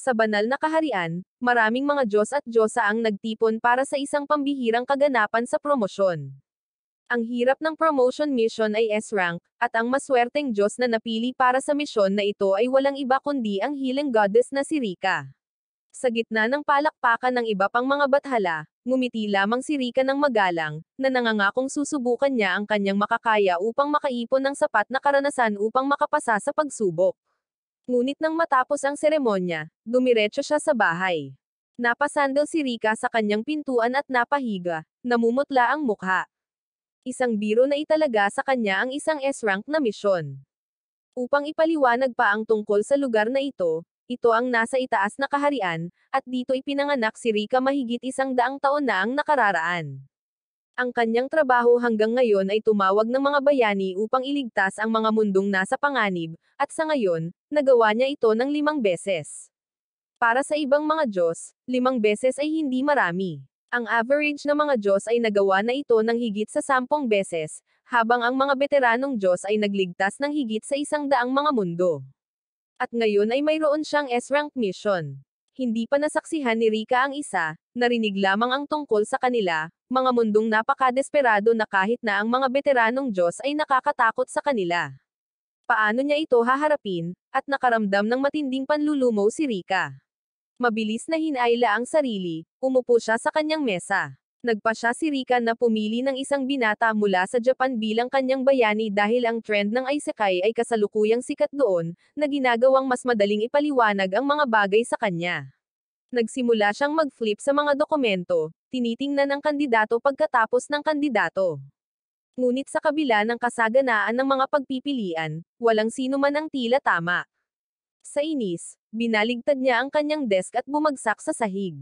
Sa banal na kaharian, maraming mga Diyos at Diyosa ang nagtipon para sa isang pambihirang kaganapan sa promosyon. Ang hirap ng promotion mission ay S-rank, at ang maswerteng Diyos na napili para sa misyon na ito ay walang iba kundi ang healing goddess na si Rika. Sa gitna ng palakpakan ng iba pang mga bathala, ngumiti lamang si Rika ng magalang, na nangangakong susubukan niya ang kanyang makakaya upang makaipon ng sapat na karanasan upang makapasa sa pagsubok. Ngunit nang matapos ang seremonya, dumiretso siya sa bahay. Napasandal si Rika sa kanyang pintuan at napahiga, namumutla ang mukha. Isang biro na italaga sa kanya ang isang S-rank na misyon. Upang ipaliwanag pa ang tungkol sa lugar na ito ang nasa itaas na kaharian, at dito ipinanganak si Rika mahigit 100 taon na ang nakararaan. Ang kanyang trabaho hanggang ngayon ay tumawag ng mga bayani upang iligtas ang mga mundong nasa panganib, at sa ngayon, nagawa niya ito ng 5 beses. Para sa ibang mga Diyos, 5 beses ay hindi marami. Ang average na mga Diyos ay nagawa na ito ng higit sa 10 beses, habang ang mga beteranong Diyos ay nagligtas ng higit sa 100 mga mundo. At ngayon ay mayroon siyang S-rank mission. Hindi pa nasaksihan ni Rika ang isa, narinig lamang ang tungkol sa kanila, mga mundong napakadesperado na kahit na ang mga beteranong Diyos ay nakakatakot sa kanila. Paano niya ito haharapin, at nakaramdam ng matinding panlulumo si Rika. Mabilis na hinayla ang sarili, umupo siya sa kanyang mesa. Nagpa siya si Rika na pumili ng isang binata mula sa Japan bilang kanyang bayani dahil ang trend ng isekai ay kasalukuyang sikat doon, na ginagawang mas madaling ipaliwanag ang mga bagay sa kanya. Nagsimula siyang mag-flip sa mga dokumento, tinitingnan ang kandidato pagkatapos ng kandidato. Ngunit sa kabila ng kasaganaan ng mga pagpipilian, walang sino man ang tila tama. Sa inis, binaligtad niya ang kanyang desk at bumagsak sa sahig.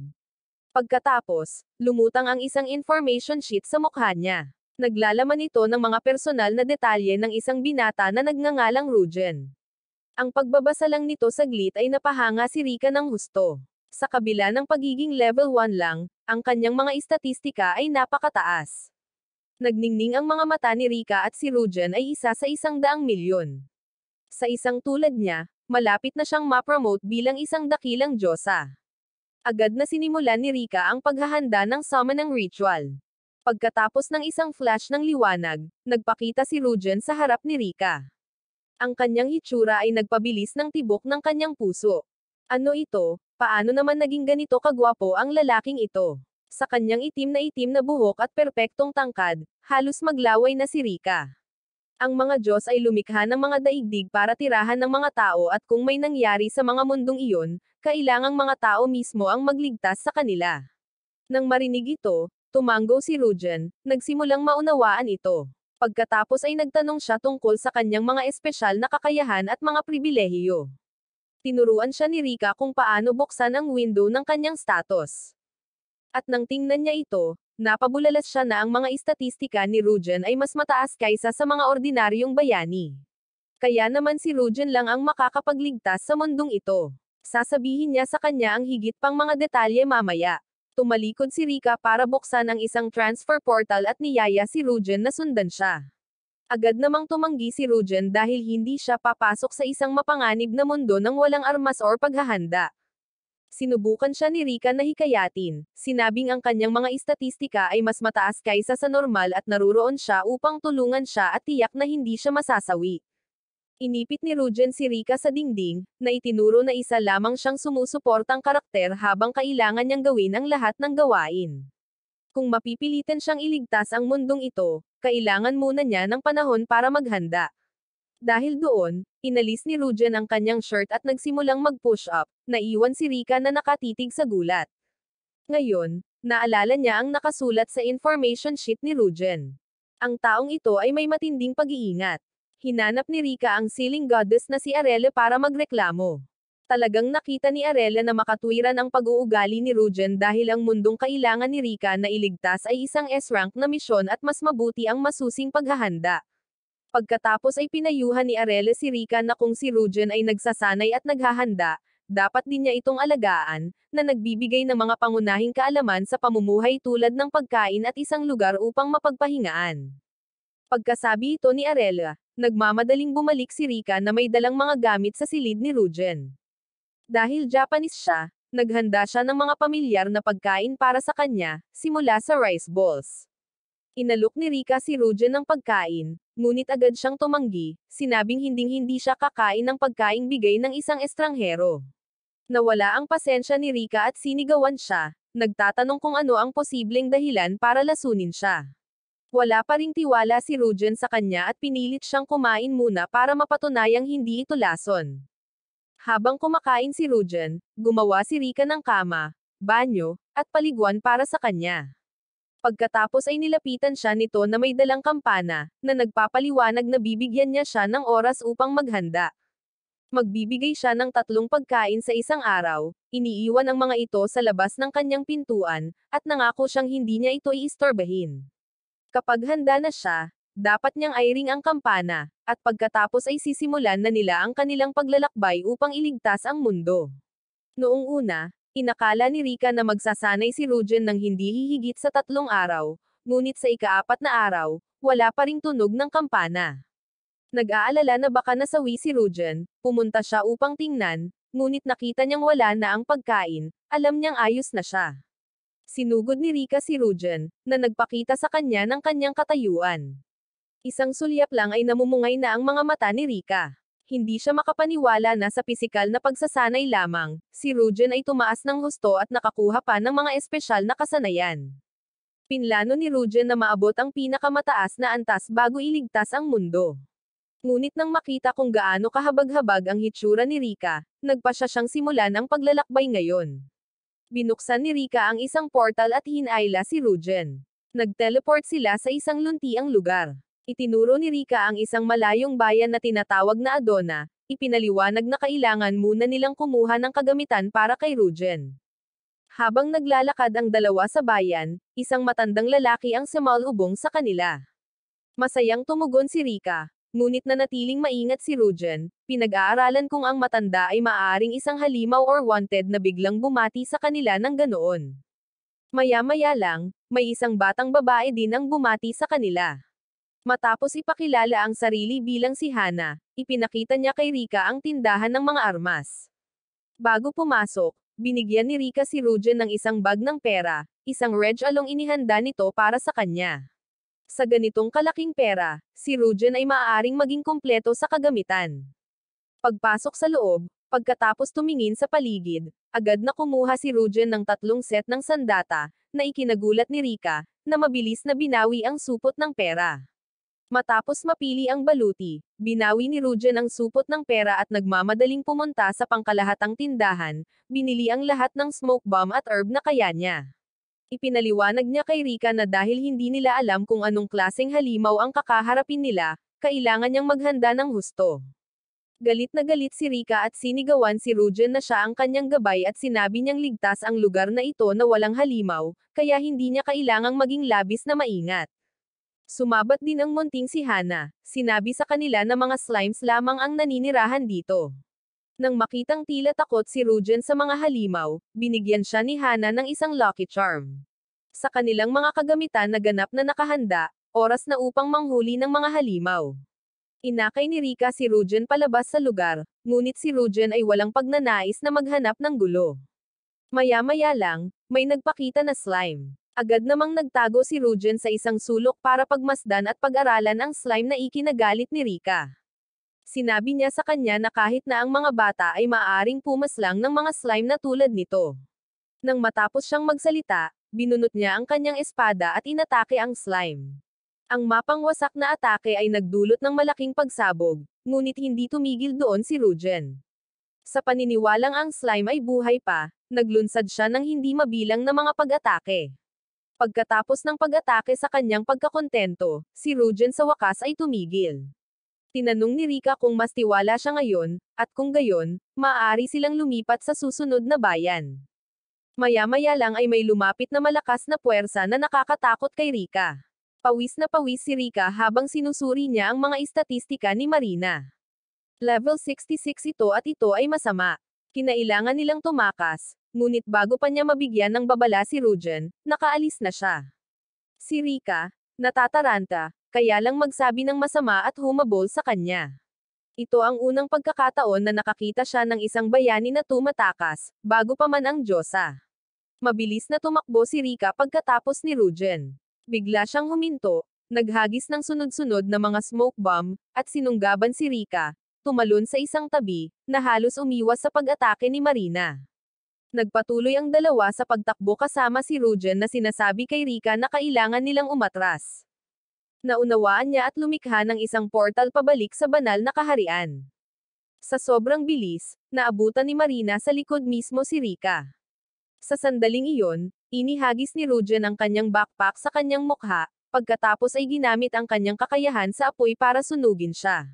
Pagkatapos, lumutang ang isang information sheet sa mukha niya. Naglalaman ito ng mga personal na detalye ng isang binata na nagngangalang Rujen. Ang pagbabasa lang nito saglit ay napahanga si Rika ng husto. Sa kabila ng pagiging level 1 lang, ang kanyang mga istatistika ay napakataas. Nagningning ang mga mata ni Rika at si Rujen ay isa sa 100,000,000. Sa isang tulad niya, malapit na siyang ma-promote bilang isang dakilang Diyosa. Agad na sinimulan ni Rika ang paghahanda ng summoning ritual. Pagkatapos ng isang flash ng liwanag, nagpakita si Rujen sa harap ni Rika. Ang kanyang hitsura ay nagpabilis ng tibok ng kanyang puso. Ano ito? Paano naman naging ganito kagwapo ang lalaking ito? Sa kanyang itim na buhok at perpektong tangkad, halos maglaway na si Rika. Ang mga Diyos ay lumikha ng mga daigdig para tirahan ng mga tao at kung may nangyari sa mga mundong iyon, kailangang mga tao mismo ang magligtas sa kanila. Nang marinig ito, tumanggo si Rujen, nagsimulang maunawaan ito. Pagkatapos ay nagtanong siya tungkol sa kanyang mga espesyal na kakayahan at mga pribilehiyo. Tinuruan siya ni Rika kung paano buksan ang window ng kanyang status. At nang tingnan niya ito, napabulalas siya na ang mga istatistika ni Rujen ay mas mataas kaysa sa mga ordinaryong bayani. Kaya naman si Rujen lang ang makakapagligtas sa mundong ito. Sasabihin niya sa kanya ang higit pang mga detalye mamaya. Tumalikod si Rika para buksan ang isang transfer portal at niyaya si Rujen na sundan siya. Agad namang tumanggi si Rujen dahil hindi siya papasok sa isang mapanganib na mundo ng walang armas or paghahanda. Sinubukan siya ni Rika na hikayatin, sinabing ang kanyang mga istatistika ay mas mataas kaysa sa normal at naruroon siya upang tulungan siya at tiyak na hindi siya masasawi. Inipit ni Rujen si Rika sa dingding, na itinuro na isa lamang siyang sumusuportang karakter habang kailangan niyang gawin ang lahat ng gawain. Kung mapipilitan siyang iligtas ang mundong ito, kailangan muna niya ng panahon para maghanda. Dahil doon, inalis ni Rujen ang kanyang shirt at nagsimulang mag-push up, naiwan si Rika na nakatitig sa gulat. Ngayon, naalala niya ang nakasulat sa information sheet ni Rujen. Ang taong ito ay may matinding pag-iingat. Hinanap ni Rika ang ceiling goddess na si Arelle para magreklamo. Talagang nakita ni Arelle na makatwiran ang pag-uugali ni Rujen dahil ang mundong kailangan ni Rika na iligtas ay isang S-rank na misyon at mas mabuti ang masusing paghahanda. Pagkatapos ay pinayuhan ni Arelle si Rika na kung si Rujen ay nagsasanay at naghahanda, dapat din niya itong alagaan, na nagbibigay ng mga pangunahing kaalaman sa pamumuhay tulad ng pagkain at isang lugar upang mapagpahingaan. Pagkasabi ito ni Arelle, nagmamadaling bumalik si Rika na may dalang mga gamit sa silid ni Rujen. Dahil Japanese siya, naghanda siya ng mga pamilyar na pagkain para sa kanya, simula sa rice balls. Inalok ni Rika si Rujen ng pagkain, ngunit agad siyang tumanggi, sinabing hinding-hindi siya kakain ng pagkaing bigay ng isang estranghero. Nawala ang pasensya ni Rika at sinigawan siya, nagtatanong kung ano ang posibleng dahilan para lasunin siya. Wala pa ring tiwala si Rujen sa kanya at pinilit siyang kumain muna para mapatunayang hindi ito lason. Habang kumakain si Rujen, gumawa si Rika ng kama, banyo, at paliguan para sa kanya. Pagkatapos ay nilapitan siya nito na may dalang kampana, na nagpapaliwanag na bibigyan niya siya ng oras upang maghanda. Magbibigay siya ng 3 pagkain sa isang araw, iniiwan ang mga ito sa labas ng kanyang pintuan, at nangako siyang hindi niya ito iistorbahin. Kapag handa na siya, dapat niyang airing ang kampana, at pagkatapos ay sisimulan na nila ang kanilang paglalakbay upang iligtas ang mundo. Noong una, inakala ni Rika na magsasanay si Rujen ng hindi hihigit sa 3 araw, ngunit sa ika-4 na araw, wala pa ring tunog ng kampana. Nag-aalala na baka nasawi si Rujen, pumunta siya upang tingnan, ngunit nakita niyang wala na ang pagkain, alam niyang ayos na siya. Sinugod ni Rika si Rujen, na nagpakita sa kanya ng kanyang katayuan. Isang sulyap lang ay namumungay na ang mga mata ni Rika. Hindi siya makapaniwala na sa pisikal na pagsasanay lamang, si Rujen ay tumaas ng husto at nakakuha pa ng mga espesyal na kasanayan. Pinlano ni Rujen na maabot ang pinakamataas na antas bago iligtas ang mundo. Ngunit nang makita kung gaano kahabag-habag ang hitsura ni Rika, nagpasya siyang simulan ang paglalakbay ngayon. Binuksan ni Rika ang isang portal at hinayla si Rujen. Nag-teleport sila sa isang luntiang lugar. Itinuro ni Rika ang isang malayong bayan na tinatawag na Adona, ipinaliwanag na kailangan muna nilang kumuha ng kagamitan para kay Rujen. Habang naglalakad ang dalawa sa bayan, isang matandang lalaki ang sumalubong sa kanila. Masayang tumugon si Rika, ngunit nanatiling maingat si Rujen, pinag-aaralan kung ang matanda ay maaaring isang halimaw or wanted na biglang bumati sa kanila ng ganoon. Maya-maya lang, may isang batang babae din ang bumati sa kanila. Matapos ipakilala ang sarili bilang si Hana, ipinakita niya kay Rika ang tindahan ng mga armas. Bago pumasok, binigyan ni Rika si Rujen ng isang bag ng pera, isang along inihanda nito para sa kanya. Sa ganitong kalaking pera, si Rujen ay maaaring maging kumpleto sa kagamitan. Pagpasok sa loob, pagkatapos tumingin sa paligid, agad na kumuha si Rujen ng 3 set ng sandata, na ikinagulat ni Rika, na mabilis na binawi ang supot ng pera. Matapos mapili ang baluti, binawi ni Rujen ang supot ng pera at nagmamadaling pumunta sa pangkalahatang tindahan, binili ang lahat ng smoke bomb at herb na kaya niya. Ipinaliwanag niya kay Rika na dahil hindi nila alam kung anong klaseng halimaw ang kakaharapin nila, kailangan niyang maghanda ng husto. Galit na galit si Rika at sinigawan si Rujen na siya ang kanyang gabay at sinabi niyang ligtas ang lugar na ito na walang halimaw, kaya hindi niya kailangang maging labis na maingat. Sumabat din ang munting si Hana, sinabi sa kanila na mga slimes lamang ang naninirahan dito. Nang makitang tila takot si Rujen sa mga halimaw, binigyan siya ni Hana ng isang lucky charm. Sa kanilang mga kagamitan na ganap na nakahanda, oras na upang manghuli ng mga halimaw. Inakay ni Rika si Rujen palabas sa lugar, ngunit si Rujen ay walang pagnanais na maghanap ng gulo. Maya-maya lang, may nagpakita na slime. Agad namang nagtago si Rujen sa isang sulok para pagmasdan at pag-aralan ang slime na ikinagalit ni Rika. Sinabi niya sa kanya na kahit na ang mga bata ay maaaring pumaslang ng mga slime na tulad nito. Nang matapos siyang magsalita, binunot niya ang kanyang espada at inatake ang slime. Ang mapangwasak na atake ay nagdulot ng malaking pagsabog, ngunit hindi tumigil doon si Rujen. Sa paniniwalang ang slime ay buhay pa, naglunsad siya ng hindi mabilang na mga pag-atake. Pagkatapos ng pag-atake sa kanyang pagkakontento, si Rujen sa wakas ay tumigil. Tinanong ni Rika kung mas tiwala siya ngayon, at kung gayon, maaari silang lumipat sa susunod na bayan. Maya-maya lang ay may lumapit na malakas na puwersa na nakakatakot kay Rika. Pawis na pawis si Rika habang sinusuri niya ang mga istatistika ni Marina. Level 66 ito at ito ay masama. Kinailangan nilang tumakas, ngunit bago pa niya mabigyan ng babala si Rujen, nakaalis na siya. Si Rika, natataranta, kaya lang magsabi ng masama at humabol sa kanya. Ito ang unang pagkakataon na nakakita siya ng isang bayani na tumatakas, bago pa man ang Diyosa. Mabilis na tumakbo si Rika pagkatapos ni Rujen. Bigla siyang huminto, naghagis ng sunod-sunod na mga smoke bomb, at sinunggaban si Rika, tumalon sa isang tabi, na halos umiwas sa pag-atake ni Marina. Nagpatuloy ang dalawa sa pagtakbo kasama si Rujen na sinasabi kay Rika na kailangan nilang umatras. Naunawaan niya at lumikha ng isang portal pabalik sa banal na kaharian. Sa sobrang bilis, naabutan ni Marina sa likod mismo si Rika. Sa sandaling iyon, inihagis ni Rujen ang kanyang backpack sa kanyang mukha, pagkatapos ay ginamit ang kanyang kakayahan sa apoy para sunugin siya.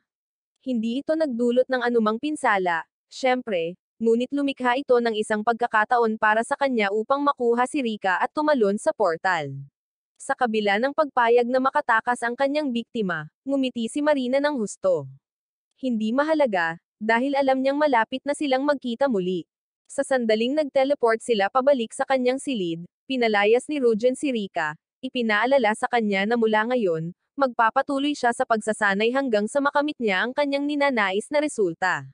Hindi ito nagdulot ng anumang pinsala, syempre, ngunit lumikha ito ng isang pagkakataon para sa kanya upang makuha si Rika at tumalon sa portal. Sa kabila ng pagpayag na makatakas ang kanyang biktima, ngumiti si Marina ng husto. Hindi mahalaga, dahil alam niyang malapit na silang magkita muli. Sa sandaling nag-teleport sila pabalik sa kanyang silid, pinalayas ni Rujen si Rika, ipinaalala sa kanya na mula ngayon, magpapatuloy siya sa pagsasanay hanggang sa makamit niya ang kanyang ninanais na resulta.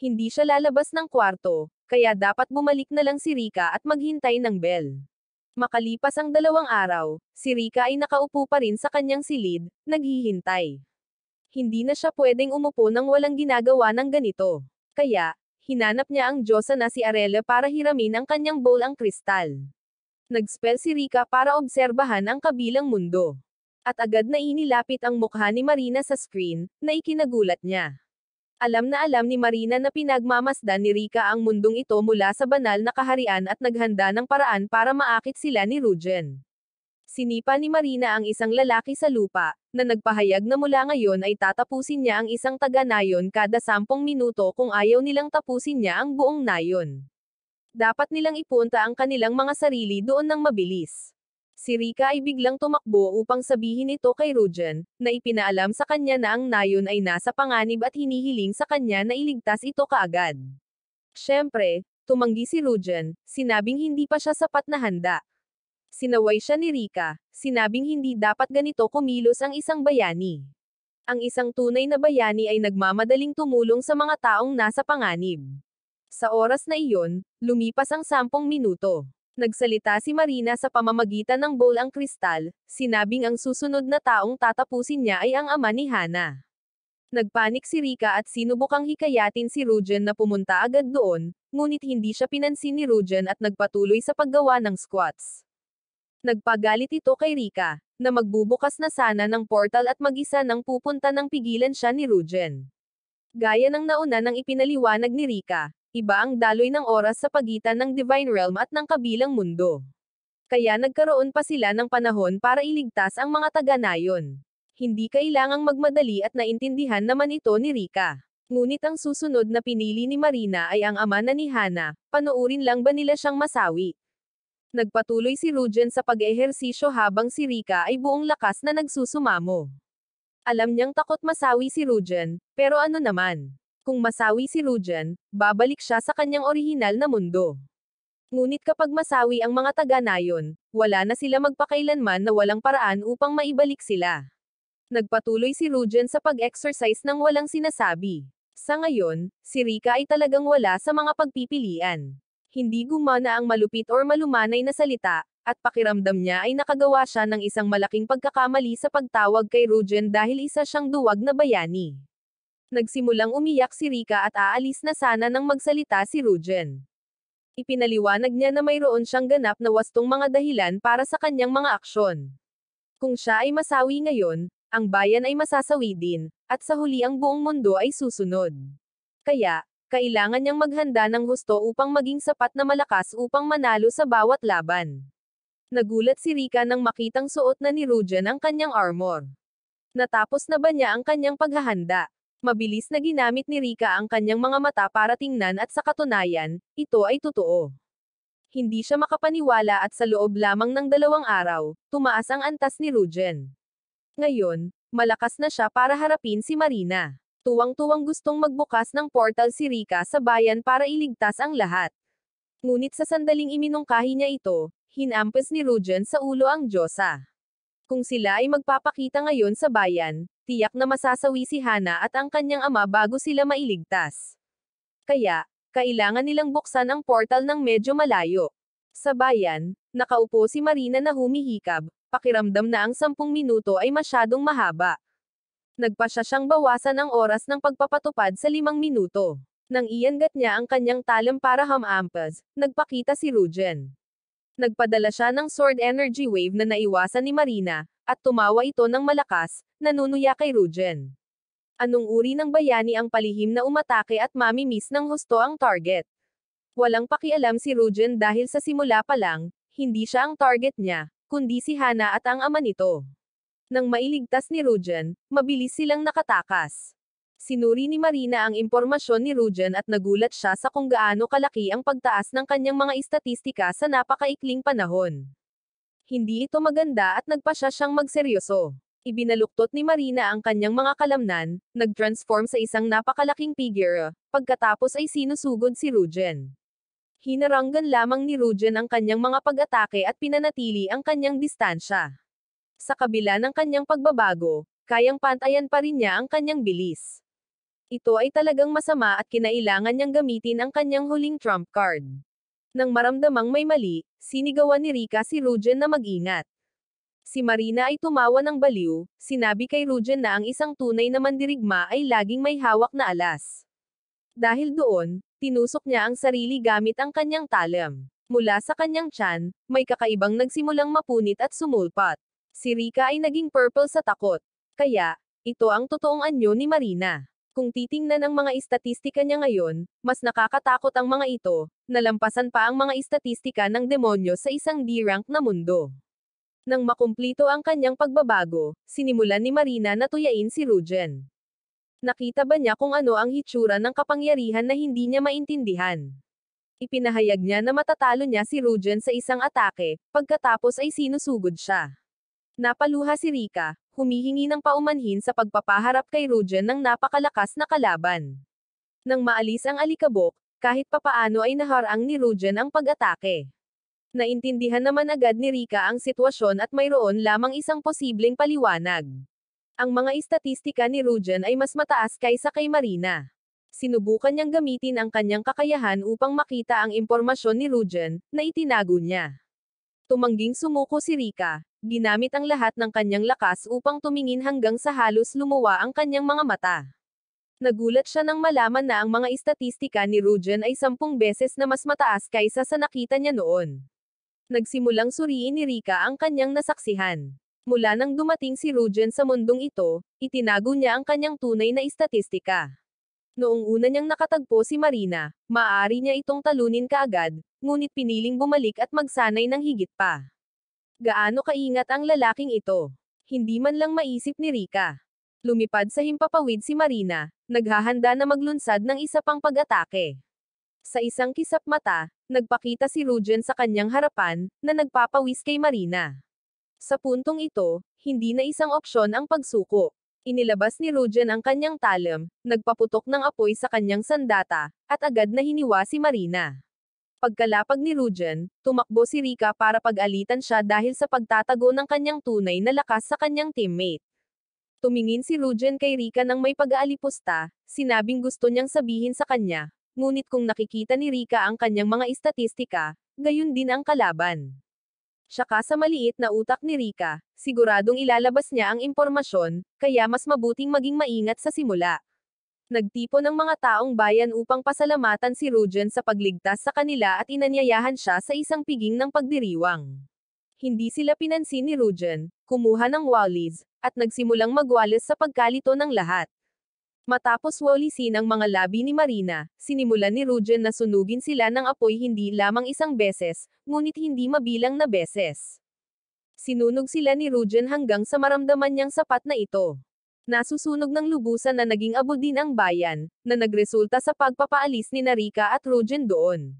Hindi siya lalabas ng kwarto, kaya dapat bumalik na lang si Rika at maghintay ng bell. Makalipas ang 2 araw, si Rika ay nakaupo pa rin sa kanyang silid, naghihintay. Hindi na siya pwedeng umupo nang walang ginagawa ng ganito. Kaya, hinanap niya ang Diyosa na si Arella para hiramin ang kanyang bowl ang kristal. Nag-spell si Rika para obserbahan ang kabilang mundo. At agad na inilapit ang mukha ni Marina sa screen, na ikinagulat niya. Alam na alam ni Marina na pinagmamasdan ni Rika ang mundong ito mula sa banal na kaharian at naghanda ng paraan para maakit sila ni Rujen. Sinipa ni Marina ang isang lalaki sa lupa, na nagpahayag na mula ngayon ay tatapusin niya ang isang taga-nayon kada 10 minuto kung ayaw nilang tapusin niya ang buong nayon. Dapat nilang ipunta ang kanilang mga sarili doon ng mabilis. Si Rika ay biglang tumakbo upang sabihin ito kay Rujen, na ipinaalam sa kanya na ang nayon ay nasa panganib at hinihiling sa kanya na iligtas ito kaagad. Siyempre, tumanggi si Rujen, sinabing hindi pa siya sapat na handa. Sinaway siya ni Rika, sinabing hindi dapat ganito kumilos ang isang bayani. Ang isang tunay na bayani ay nagmamadaling tumulong sa mga taong nasa panganib. Sa oras na iyon, lumipas ang 10 minuto. Nagsalita si Marina sa pamamagitan ng bowl ang kristal, sinabing ang susunod na taong tatapusin niya ay ang ama ni Hana. Nagpanik si Rika at sinubukang hikayatin si Rujen na pumunta agad doon, ngunit hindi siya pinansin ni Rujen at nagpatuloy sa paggawa ng squats. Nagpagalit ito kay Rika, na magbubukas na sana ng portal at mag-isa nang pupunta nang pigilan siya ni Rujen. Gaya ng nauna nang ipinaliwanag ni Rika, iba ang daloy ng oras sa pagitan ng Divine Realm at ng kabilang mundo. Kaya nagkaroon pa sila ng panahon para iligtas ang mga taga-nayon. Hindi kailangang magmadali at naintindihan naman ito ni Rika. Ngunit ang susunod na pinili ni Marina ay ang ama na ni Hana, panoorin lang ba nila siyang masawi? Nagpatuloy si Rujen sa pag-ehersisyo habang si Rika ay buong lakas na nagsusumamo. Alam niyang takot masawi si Rujen, pero ano naman? Kung masawi si Rujen, babalik siya sa kanyang orihinal na mundo. Ngunit kapag masawi ang mga taga-nayon, wala na sila magpakailanman na walang paraan upang maibalik sila. Nagpatuloy si Rujen sa pag-exercise ng walang sinasabi. Sa ngayon, si Rika ay talagang wala sa mga pagpipilian. Hindi gumana ang malupit or malumanay na salita, at pakiramdam niya ay nakagawa siya ng isang malaking pagkakamali sa pagtawag kay Rujen dahil isa siyang duwag na bayani. Nagsimulang umiyak si Rika at aalis na sana nang magsalita si Rujen. Ipinaliwanag niya na mayroon siyang ganap na wastong mga dahilan para sa kanyang mga aksyon. Kung siya ay masawi ngayon, ang bayan ay masasawi din, at sa huli ang buong mundo ay susunod. Kaya, kailangan niyang maghanda ng husto upang maging sapat na malakas upang manalo sa bawat laban. Nagulat si Rika nang makitang suot na ni Rujen ang kanyang armor. Natapos na ba niya ang kanyang paghahanda? Mabilis na ginamit ni Rika ang kanyang mga mata para tingnan at sa katunayan, ito ay totoo. Hindi siya makapaniwala at sa loob lamang ng 2 araw, tumaas ang antas ni Rujen. Ngayon, malakas na siya para harapin si Marina. Tuwang-tuwang gustong magbukas ng portal si Rika sa bayan para iligtas ang lahat. Ngunit sa sandaling iminungkahi niya ito, hinampas ni Rujen sa ulo ang Diyosa. Kung sila ay magpapakita ngayon sa bayan, Tiyak na masasawi si Hana at ang kanyang ama bago sila mailigtas. Kaya, kailangan nilang buksan ang portal ng medyo malayo. Sa bayan, nakaupo si Marina na humihikab, pakiramdam na ang 10 minuto ay masyadong mahaba. Nagpasya siyang bawasan ang oras ng pagpapatupad sa 5 minuto. Nang iangat niya ang kanyang talim para hamampas, nagpakita si Rujen. Nagpadala siya ng sword energy wave na naiwasan ni Marina, at tumawa ito ng malakas, nanunuya kay Rujen. Anong uri ng bayani ang palihim na umatake at mamimiss ng husto ang target? Walang pakialam si Rujen dahil sa simula pa lang, hindi siya ang target niya, kundi si Hana at ang ama nito. Nang mailigtas ni Rujen, mabilis silang nakatakas. Sinuri ni Marina ang impormasyon ni Rujen at nagulat siya sa kung gaano kalaki ang pagtaas ng kanyang mga istatistika sa napakaikling panahon. Hindi ito maganda at nagpasya siyang magseryoso. Ibinaluktot ni Marina ang kanyang mga kalamnan, nag-transform sa isang napakalaking figure, pagkatapos ay sinusugod si Rujen. Hinaranggan lamang ni Rujen ang kanyang mga pag-atake at pinanatili ang kanyang distansya. Sa kabila ng kanyang pagbabago, kayang pantayan pa rin niya ang kanyang bilis. Ito ay talagang masama at kinailangan niyang gamitin ang kanyang huling trump card. Nang maramdamang may mali, sinigawan ni Rika si Rujen na mag-ingat. Si Marina ay tumawa ng baliw, sinabi kay Rujen na ang isang tunay na mandirigma ay laging may hawak na alas. Dahil doon, tinusok niya ang sarili gamit ang kanyang talim. Mula sa kanyang tiyan, may kakaibang nagsimulang mapunit at sumulpat. Si Rika ay naging purple sa takot. Kaya, ito ang totoong anyo ni Marina. Kung titingnan ang mga istatistika niya ngayon, mas nakakatakot ang mga ito, nalampasan pa ang mga istatistika ng demonyo sa isang D-rank na mundo. Nang makumplito ang kanyang pagbabago, sinimulan ni Marina na tuyain si Rujen. Nakita ba niya kung ano ang hitsura ng kapangyarihan na hindi niya maintindihan? Ipinahayag niya na matatalo niya si Rujen sa isang atake, pagkatapos ay sinusugod siya. Napaluha si Rika, humihingi ng paumanhin sa pagpapaharap kay Rujen ng napakalakas na kalaban. Nang maalis ang alikabok, kahit papaano ay naharang ni Rujen ang pag-atake. Naintindihan naman agad ni Rika ang sitwasyon at mayroon lamang isang posibleng paliwanag. Ang mga istatistika ni Rujen ay mas mataas kaysa kay Marina. Sinubukan niyang gamitin ang kanyang kakayahan upang makita ang impormasyon ni Rujen, na itinago niya. Tumangging sumuko si Rika, ginamit ang lahat ng kanyang lakas upang tumingin hanggang sa halos lumuwa ang kanyang mga mata. Nagulat siya nang malaman na ang mga istatistika ni Rujen ay 10 beses na mas mataas kaysa sa nakita niya noon. Nagsimulang suriin ni Rika ang kanyang nasaksihan. Mula nang dumating si Rujen sa mundong ito, itinago niya ang kanyang tunay na istatistika. Noong una niyang nakatagpo si Marina, maaari niya itong talunin kaagad, ngunit piniling bumalik at magsanay ng higit pa. Gaano kaingat ang lalaking ito? Hindi man lang maisip ni Rika. Lumipad sa himpapawid si Marina, naghahanda na maglunsad ng isa pang pag-atake. Sa isang kisap mata, nagpakita si Rujen sa kanyang harapan, na nagpapawis kay Marina. Sa puntong ito, hindi na isang opsyon ang pagsuko. Inilabas ni Rujen ang kanyang talim, nagpaputok ng apoy sa kanyang sandata, at agad na hiniwa si Marina. Pagkalapag ni Rujen, tumakbo si Rika para pag-alitan siya dahil sa pagtatago ng kanyang tunay na lakas sa kanyang teammate. Tumingin si Rujen kay Rika nang may pag-aalipusta, sinabing gusto niyang sabihin sa kanya, ngunit kung nakikita ni Rika ang kanyang mga istatistika, gayon din ang kalaban. Saka sa maliit na utak ni Rika, siguradong ilalabas niya ang impormasyon, kaya mas mabuting maging maingat sa simula. Nagtipon ng mga taong bayan upang pasalamatan si Rujen sa pagligtas sa kanila at inanyayahan siya sa isang piging ng pagdiriwang. Hindi sila pinansin ni Rujen, kumuha ng wallis, at nagsimulang magwalis sa pagkalito ng lahat. Matapos walisin ang mga labi ni Marina, sinimulan ni Rujen na sunugin sila ng apoy hindi lamang isang beses, ngunit hindi mabilang na beses. Sinunog sila ni Rujen hanggang sa maramdaman niyang sapat na ito. Nasusunog ng lubusan na naging abo din ang bayan, na nagresulta sa pagpapaalis ni Rika at Rujen doon.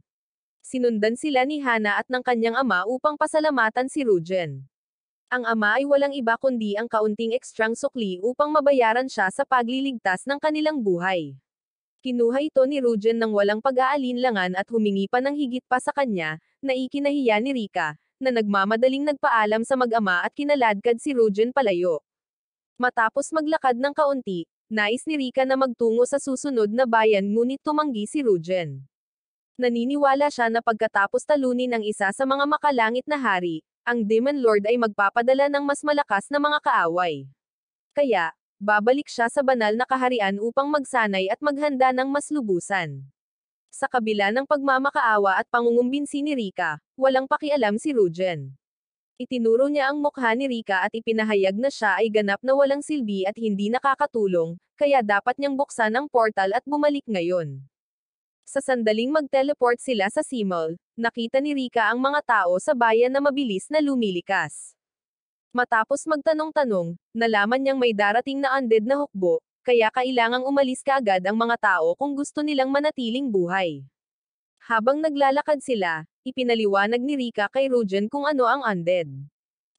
Sinundan sila ni Hana at ng kanyang ama upang pasalamatan si Rujen. Ang ama ay walang iba kundi ang kaunting ekstrang sukli upang mabayaran siya sa pagliligtas ng kanilang buhay. Kinuha ito ni Rujen ng walang pag-aalinlangan at humingi pa ng higit pa sa kanya, na ikinahiya ni Rika, na nagmamadaling nagpaalam sa mag-ama at kinaladkad si Rujen palayo. Matapos maglakad ng kaunti, nais ni Rika na magtungo sa susunod na bayan ngunit tumanggi si Rujen. Naniniwala siya na pagkatapos talunin ang isa sa mga makalangit na hari, ang Demon Lord ay magpapadala ng mas malakas na mga kaaway. Kaya, babalik siya sa banal na kaharian upang magsanay at maghanda ng mas lubusan. Sa kabila ng pagmamakaawa at pangungumbinsi ni Rika, walang pakialam si Rujen. Itinuro niya ang mukha ni Rika at ipinahayag na siya ay ganap na walang silbi at hindi nakakatulong, kaya dapat niyang buksan ang portal at bumalik ngayon. Sa sandaling mag-teleport sila sa Simul, nakita ni Rika ang mga tao sa bayan na mabilis na lumilikas. Matapos magtanong-tanong, nalaman niyang may darating na undead na hukbo, kaya kailangang umalis kaagad ang mga tao kung gusto nilang manatiling buhay. Habang naglalakad sila, ipinaliwanag ni Rika kay Rujen kung ano ang undead.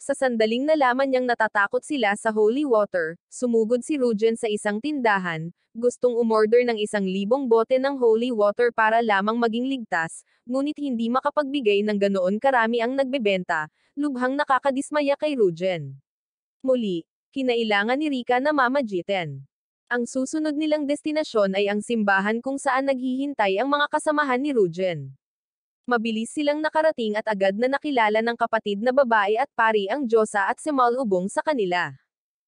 Sa sandaling nalaman niyang natatakot sila sa holy water, sumugod si Rujen sa isang tindahan, gustong umorder ng 1,000 bote ng holy water para lamang maging ligtas, ngunit hindi makapagbigay ng ganoon karami ang nagbebenta, lubhang nakakadismaya kay Rujen. Muli, kinailangan ni Rika na mamagitan. Ang susunod nilang destinasyon ay ang simbahan kung saan naghihintay ang mga kasamahan ni Rujen. Mabilis silang nakarating at agad na nakilala ng kapatid na babae at pari ang Diyosa at si Malubong sa kanila.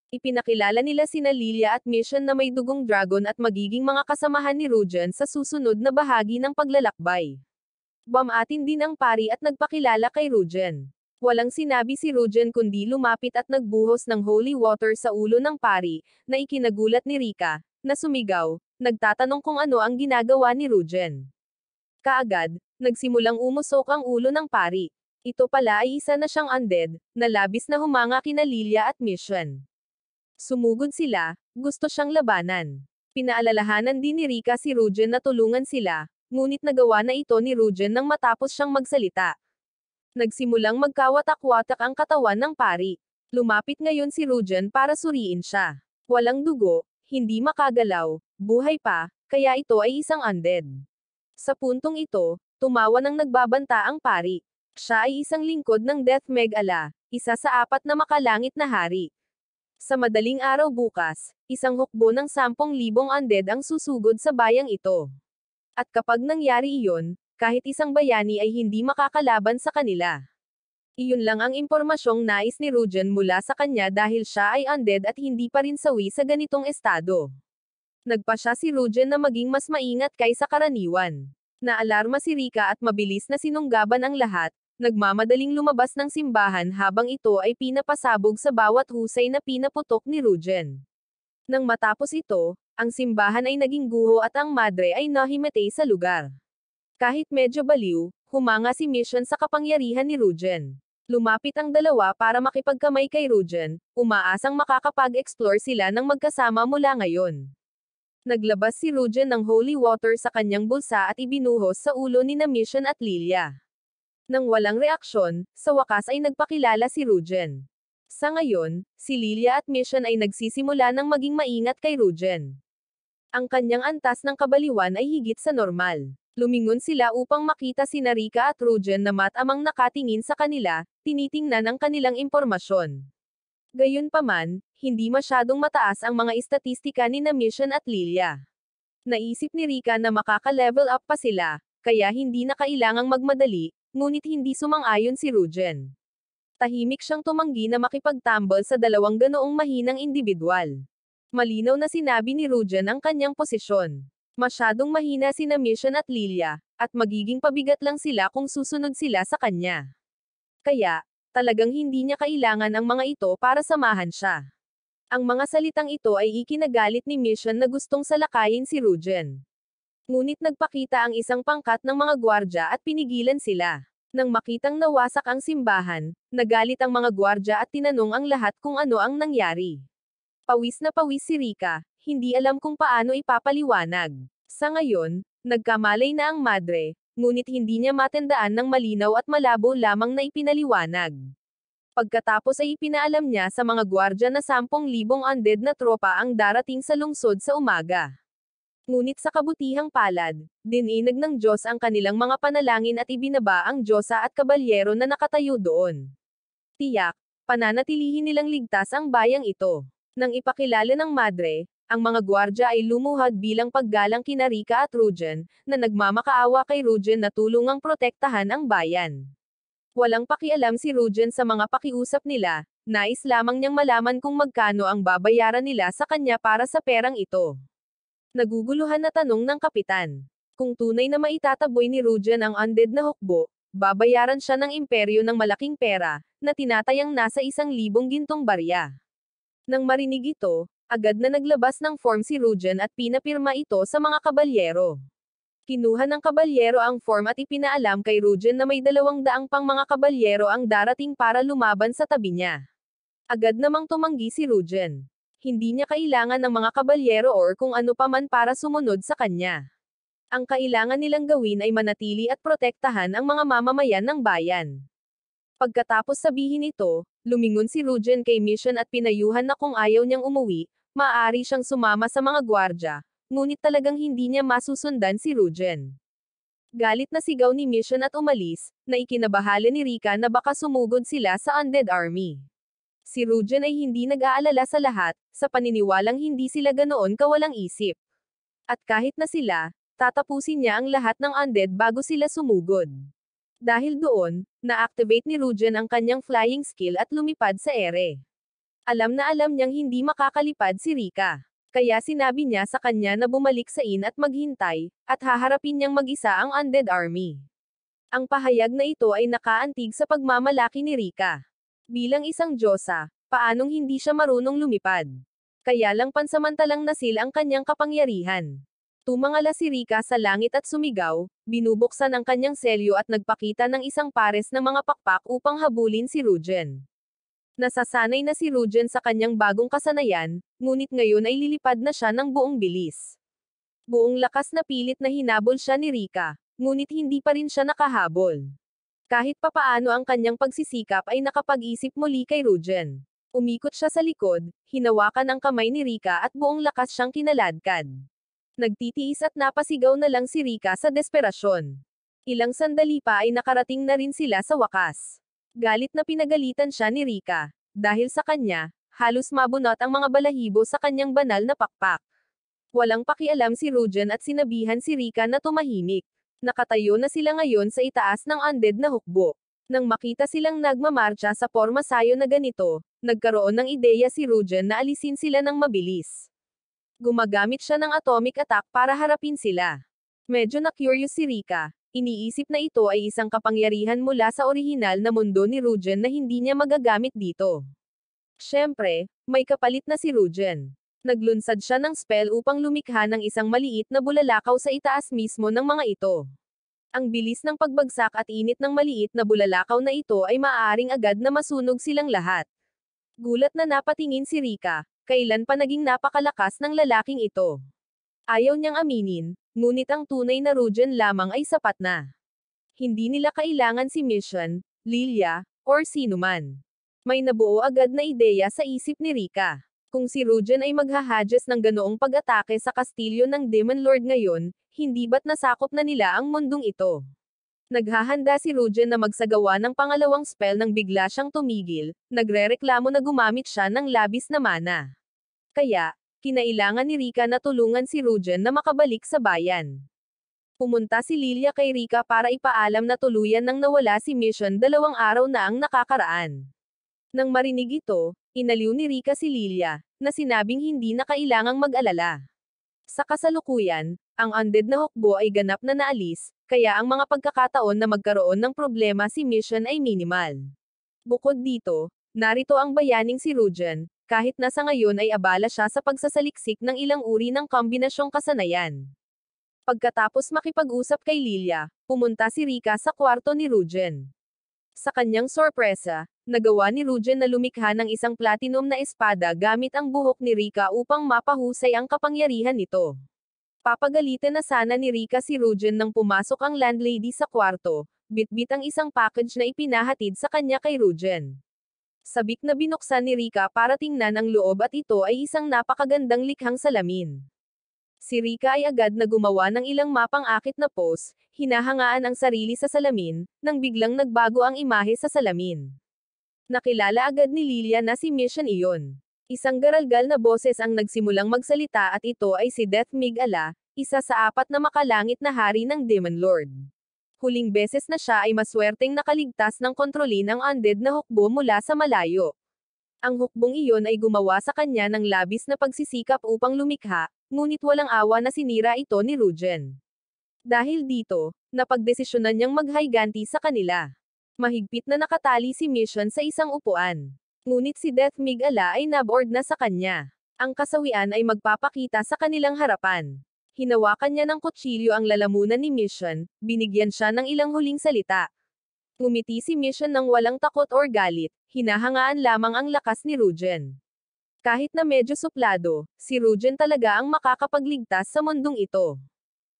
Ipinakilala nila sina Lilia at Mission na may dugong dragon at magiging mga kasamahan ni Rujen sa susunod na bahagi ng paglalakbay. Bumatin din ang pari at nagpakilala kay Rujen. Walang sinabi si Rujen kundi lumapit at nagbuhos ng holy water sa ulo ng pari, na ikinagulat ni Rika, na sumigaw, nagtatanong kung ano ang ginagawa ni Rujen. Kaagad, nagsimulang umusok ang ulo ng pari. Ito pala ay isa na siyang undead, na labis na humanga kina Lilia at Mission. Sumugod sila, gusto siyang labanan. Pinaalalahanan din ni Rika si Rujen na tulungan sila, ngunit nagawa na ito ni Rujen nang matapos siyang magsalita. Nagsimulang magkawatak-watak ang katawan ng pari. Lumapit ngayon si Rujen para suriin siya. Walang dugo, hindi makagalaw, buhay pa, kaya ito ay isang undead. Sa puntong ito, tumawa ng nagbabanta ang pari. Siya ay isang lingkod ng Death Megala, isa sa 4 na makalangit na hari. Sa madaling araw bukas, isang hukbo ng 10,000 undead ang susugod sa bayang ito. At kapag nangyari iyon, kahit isang bayani ay hindi makakalaban sa kanila. Iyon lang ang impormasyong nais ni Rujen mula sa kanya dahil siya ay undead at hindi pa rin sawi sa ganitong estado. Nagpasya si Rujen na maging mas maingat kaysa karaniwan. Naalarma si Rika at mabilis na sinunggaban ang lahat, nagmamadaling lumabas ng simbahan habang ito ay pinapasabog sa bawat husay na pinaputok ni Rujen. Nang matapos ito, ang simbahan ay naging guho at ang madre ay nahimatay sa lugar. Kahit medyo baliw, humanga si Mission sa kapangyarihan ni Rujen. Lumapit ang dalawa para makipagkamay kay Rujen, umaasang makakapag-explore sila ng magkasama mula ngayon. Naglabas si Rujen ng holy water sa kanyang bulsa at ibinuhos sa ulo ni na Mission at Lilia. Nang walang reaksyon, sa wakas ay nagpakilala si Rujen. Sa ngayon, si Lilia at Mission ay nagsisimula ng maging maingat kay Rujen. Ang kanyang antas ng kabaliwan ay higit sa normal. Lumingon sila upang makita si Rika at Rujen na matamang nakatingin sa kanila, tinitingnan ang kanilang impormasyon. Gayunpaman, hindi masyadong mataas ang mga istatistika ni na Mission at Lilia. Naisip ni Rika na makaka-level up pa sila, kaya hindi na kailangang magmadali, ngunit hindi sumang-ayon si Rujen. Tahimik siyang tumanggi na makipagtambol sa dalawang ganoong mahinang individual. Malinaw na sinabi ni Rujen ang kanyang posisyon. Masyadong mahina si na Mission at Lilia, at magiging pabigat lang sila kung susunod sila sa kanya. Kaya, talagang hindi niya kailangan ang mga ito para samahan siya. Ang mga salitang ito ay ikinagalit ni Mission na gustong salakayin si Rujen. Ngunit nagpakita ang isang pangkat ng mga gwardya at pinigilan sila. Nang makitang nawasak ang simbahan, nagalit ang mga gwardya at tinanong ang lahat kung ano ang nangyari. Pawis na pawis si Rika, hindi alam kung paano ipapaliwanag. Sa ngayon, nagkamalay na ang madre, ngunit hindi niya matandaan ng malinaw at malabo lamang na ipinaliwanag. Pagkatapos ay ipinaalam niya sa mga gwardya na 10,000 undead na tropa ang darating sa lungsod sa umaga. Ngunit sa kabutihang palad, dininag ng Diyos ang kanilang mga panalangin at ibinaba ang Diyosa at kabalyero na nakatayo doon. Tiyak, pananatilihin nilang ligtas ang bayang ito. Nang ipakilala ng madre, ang mga gwardya ay lumuhad bilang paggalang kina Rika at Rujen, na nagmamakaawa kay Rujen na tulungang protektahan ang bayan. Walang pakialam si Rujen sa mga pakiusap nila, nais lamang niyang malaman kung magkano ang babayaran nila sa kanya para sa perang ito. Naguguluhan na tanong ng kapitan. Kung tunay na maitataboy ni Rujen ang undead na hukbo, babayaran siya ng imperyo ng malaking pera, na tinatayang nasa 1,000 gintong barya. Nang marinig ito, agad na naglabas ng form si Rujen at pinapirma ito sa mga kabalyero. Kinuha ng kabalyero ang form at ipinaalam kay Rujen na may 200 pang mga kabalyero ang darating para lumaban sa tabi niya. Agad namang tumanggi si Rujen. Hindi niya kailangan ng mga kabalyero or kung ano paman para sumunod sa kanya. Ang kailangan nilang gawin ay manatili at protektahan ang mga mamamayan ng bayan. Pagkatapos sabihin ito, lumingon si Rujen kay Mission at pinayuhan na kung ayaw niyang umuwi, maaari siyang sumama sa mga gwardya, ngunit talagang hindi niya masusundan si Rujen. Galit na sigaw ni Mission at umalis, na ikinabahala ni Rika na baka sumugod sila sa undead army. Si Rujen ay hindi nag-aalala sa lahat, sa paniniwalang hindi sila ganoon kawalang isip. At kahit na sila, tatapusin niya ang lahat ng undead bago sila sumugod. Dahil doon, na-activate ni Rujen ang kanyang flying skill at lumipad sa ere. Alam na alam niyang hindi makakalipad si Rika. Kaya sinabi niya sa kanya na bumalik sa inn at maghintay, at haharapin niyang mag-isa ang undead army. Ang pahayag na ito ay nakaantig sa pagmamalaki ni Rika. Bilang isang diyosa, paanong hindi siya marunong lumipad? Kaya lang pansamantalang nasil ang kanyang kapangyarihan. Tumangala si Rika sa langit at sumigaw, binubuksan ang kanyang selyo at nagpakita ng isang pares ng mga pakpak upang habulin si Rujen. Nasasanay na si Rujen sa kanyang bagong kasanayan, ngunit ngayon ay lilipad na siya ng buong bilis. Buong lakas na pilit na hinabol siya ni Rika, ngunit hindi pa rin siya nakahabol. Kahit papaano ang kanyang pagsisikap ay nakapag-isip muli kay Rujen. Umikot siya sa likod, hinawakan ang kamay ni Rika at buong lakas siyang kinaladkad. Nagtitiis at napasigaw na lang si Rika sa desperasyon. Ilang sandali pa ay nakarating na rin sila sa wakas. Galit na pinagalitan siya ni Rika. Dahil sa kanya, halos mabunot ang mga balahibo sa kanyang banal na pakpak. Walang pakialam si Rujen at sinabihan si Rika na tumahimik. Nakatayo na sila ngayon sa itaas ng undead na hukbo. Nang makita silang nagmamarcha sa pormasayo na ganito, nagkaroon ng ideya si Rujen na alisin sila ng mabilis. Gumagamit siya ng atomic attack para harapin sila. Medyo na-curious si Rika, iniisip na ito ay isang kapangyarihan mula sa orihinal na mundo ni Rujen na hindi niya magagamit dito. Siyempre, may kapalit na si Rujen. Naglunsad siya ng spell upang lumikha ng isang maliit na bulalakaw sa itaas mismo ng mga ito. Ang bilis ng pagbagsak at init ng maliit na bulalakaw na ito ay maaaring agad na masunog silang lahat. Gulat na napatingin si Rika, kailan pa naging napakalakas ng lalaking ito. Ayaw niyang aminin, ngunit ang tunay na Rujen lamang ay sapat na. Hindi nila kailangan si Mission, Lilia, or sinuman. May nabuo agad na ideya sa isip ni Rika. Kung si Rujen ay maghahadges ng ganoong pag-atake sa kastilyo ng Demon Lord ngayon, hindi ba't nasakop na nila ang mundong ito? Naghahanda si Rujen na magsagawa ng pangalawang spell nang bigla siyang tumigil, nagrereklamo na gumamit siya ng labis na mana. Kaya, kinailangan ni Rika na tulungan si Rujen na makabalik sa bayan. Pumunta si Lilia kay Rika para ipaalam na tuluyan nang nawala si Mission 2 araw na ang nakakaraan. Nang marinig ito, inaliw ni Rika si Lilia, na sinabing hindi na kailangang mag-alala. Sa kasalukuyan, ang undead na hukbo ay ganap na naalis, kaya ang mga pagkakataon na magkaroon ng problema si Mission ay minimal. Bukod dito, narito ang bayaning si Rujen, kahit na sa ngayon ay abala siya sa pagsasaliksik ng ilang uri ng kombinasyong kasanayan. Pagkatapos makipag-usap kay Lilia, pumunta si Rika sa kwarto ni Rujen. Sa kanyang sorpresa, nagawa ni Rujen na lumikha ng isang platinum na espada gamit ang buhok ni Rika upang mapahusay ang kapangyarihan nito. Papagalitan na sana ni Rika si Rujen nang pumasok ang landlady sa kwarto, bitbit ang isang package na ipinahatid sa kanya kay Rujen. Sabik na binuksan ni Rika para tingnan ang loob at ito ay isang napakagandang likhang salamin. Si Rika ay agad na gumawa ng ilang mapang akit na pose, hinahangaan ang sarili sa salamin, nang biglang nagbago ang imahe sa salamin. Nakilala agad ni Lilia na si Mission iyon. Isang garalgal na boses ang nagsimulang magsalita at ito ay si Death Migala, isa sa 4 na makalangit na hari ng Demon Lord. Huling beses na siya ay maswerteng nakaligtas ng kontrolin ang undead na hukbo mula sa malayo. Ang hukbong iyon ay gumawa sa kanya ng labis na pagsisikap upang lumikha, ngunit walang awa na sinira ito ni Rugen. Dahil dito, napagdesisyonan niyang maghayganti sa kanila. Mahigpit na nakatali si Mission sa isang upuan. Ngunit si Death Migala ay naboard na sa kanya. Ang kasawian ay magpapakita sa kanilang harapan. Hinawakan niya ng kutsilyo ang lalamunan ni Mission, binigyan siya ng ilang huling salita. Ngumiti si Mission ng walang takot or galit, hinahangaan lamang ang lakas ni Rugen. Kahit na medyo suplado, si Rugen talaga ang makakapagligtas sa mundong ito.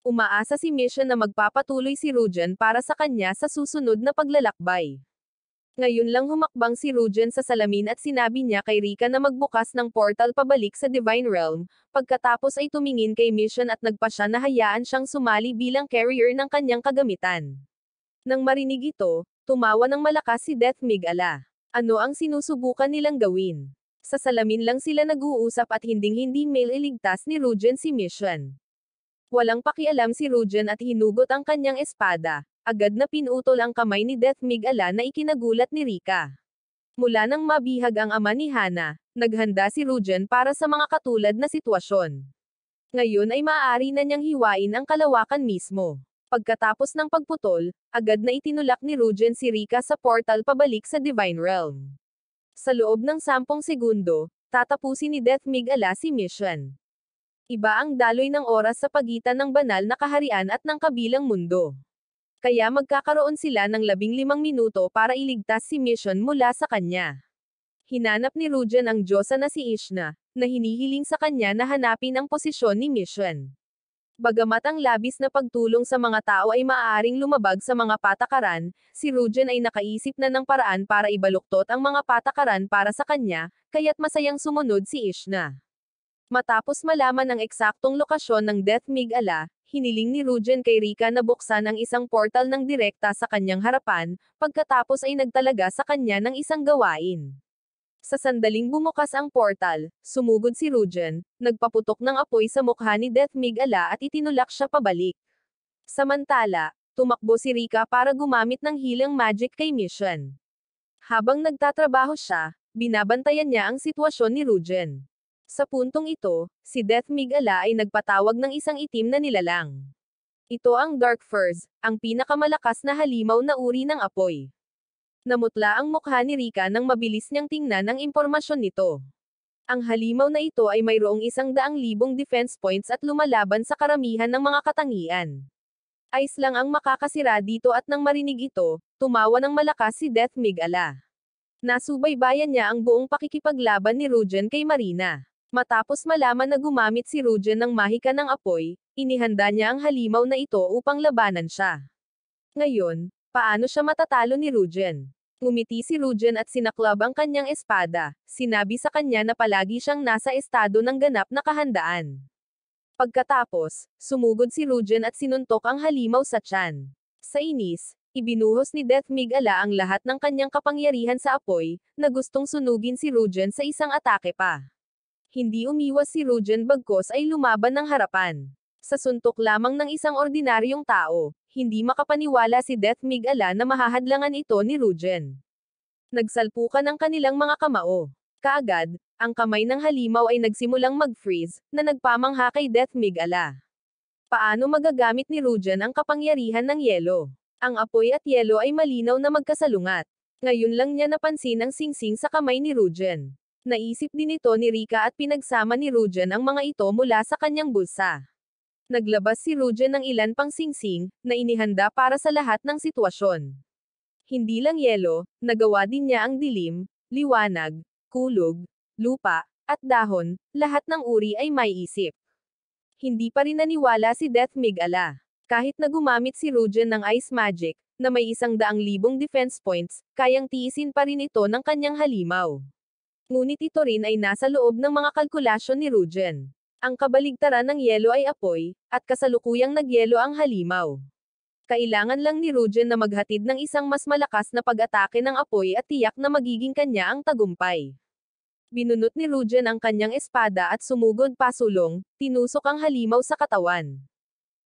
Umaasa si Mission na magpapatuloy si Rugen para sa kanya sa susunod na paglalakbay. Ngayon lang humakbang si Rugen sa salamin at sinabi niya kay Rika na magbukas ng portal pabalik sa Divine Realm, pagkatapos ay tumingin kay Mission at nagpa siya na hayaan siyang sumali bilang carrier ng kanyang kagamitan. Nang marinig ito, tumawa ng malakas si Death Migala. Ano ang sinusubukan nilang gawin? Sa salamin lang sila nag-uusap at hinding-hindi mailigtas ni Rugen si Mission. Walang pakialam si Rugen at hinugot ang kanyang espada. Agad na pinutol ang kamay ni Death Migala na ikinagulat ni Rika. Mula nang mabihag ang ama ni Hana, naghanda si Rugen para sa mga katulad na sitwasyon. Ngayon ay maaari na niyang hiwain ang kalawakan mismo. Pagkatapos ng pagputol, agad na itinulak ni Rugen si Rika sa portal pabalik sa Divine Realm. Sa loob ng 10 segundo, tatapusin ni Death Migala si Mission. Iba ang daloy ng oras sa pagitan ng banal na kaharian at ng kabilang mundo. Kaya magkakaroon sila ng 15 minuto para iligtas si Mission mula sa kanya. Hinanap ni Rugen ang Diyosa na si Ishna, na hinihiling sa kanya na hanapin ang posisyon ni Mission. Bagamat ang labis na pagtulong sa mga tao ay maaaring lumabag sa mga patakaran, si Rugen ay nakaisip na ng paraan para ibaluktot ang mga patakaran para sa kanya, kaya't masayang sumunod si Ishna. Matapos malaman ang eksaktong lokasyon ng Death Migala, hiniling ni Rugen kay Rika na buksan ang isang portal ng direkta sa kanyang harapan, pagkatapos ay nagtalaga sa kanya ng isang gawain. Sa sandaling bumukas ang portal, sumugod si Rugen, nagpaputok ng apoy sa mukha ni Death Migala at itinulak siya pabalik. Samantala, tumakbo si Rika para gumamit ng healing magic kay Mission. Habang nagtatrabaho siya, binabantayan niya ang sitwasyon ni Rugen. Sa puntong ito, si Death Migala ay nagpatawag ng isang itim na nilalang. Ito ang Dark Furs, ang pinakamalakas na halimaw na uri ng apoy. Namutla ang mukha ni Rika nang mabilis niyang tingnan ang impormasyon nito. Ang halimaw na ito ay mayroong 100,000 defense points at lumalaban sa karamihan ng mga katangian. Ice lang ang makakasira dito at nang marinig ito, tumawa ng malakas si Death Migala. Nasubaybayan niya ang buong pakikipaglaban ni Rugen kay Marina. Matapos malaman na gumamit si Rugen ng mahika ng apoy, inihanda niya ang halimaw na ito upang labanan siya. Ngayon, paano siya matatalo ni Rugen? Ngumiti si Rugen at sinaklab ang kanyang espada, sinabi sa kanya na palagi siyang nasa estado ng ganap na kahandaan. Pagkatapos, sumugod si Rugen at sinuntok ang halimaw sa tiyan. Sa inis, ibinuhos ni Death Migala ang lahat ng kanyang kapangyarihan sa apoy, na gustong sunugin si Rugen sa isang atake pa. Hindi umiwas si Rugen bagkos ay lumaban ng harapan. Sa suntok lamang ng isang ordinaryong tao, hindi makapaniwala si Death Migala na mahahadlangan ito ni Rugen. Nagsalpukan ang kanilang mga kamao. Kaagad, ang kamay ng halimaw ay nagsimulang mag-freeze, na nagpamangha kay Death Migala. Paano magagamit ni Rugen ang kapangyarihan ng yelo? Ang apoy at yelo ay malinaw na magkasalungat. Ngayon lang niya napansin ang singsing sa kamay ni Rugen. Naisip din ito ni Rika at pinagsama ni Rugen ang mga ito mula sa kanyang bulsa. Naglabas si Rugen ng ilan pang singsing, na inihanda para sa lahat ng sitwasyon. Hindi lang yelo, nagawa din niya ang dilim, liwanag, kulog, lupa, at dahon, lahat ng uri ay may isip. Hindi pa rin naniwala si Death Migala. Kahit na gumamit si Rugen ng ice magic, na may 100,000 defense points, kayang tiisin pa rin ito ng kanyang halimaw. Ngunit ito rin ay nasa loob ng mga kalkulasyon ni Rugen. Ang kabaligtaran ng yelo ay apoy, at kasalukuyang nagyelo ang halimaw. Kailangan lang ni Rugen na maghatid ng isang mas malakas na pag-atake ng apoy at tiyak na magiging kanya ang tagumpay. Binunot ni Rujen ang kanyang espada at sumugod pasulong, tinusok ang halimaw sa katawan.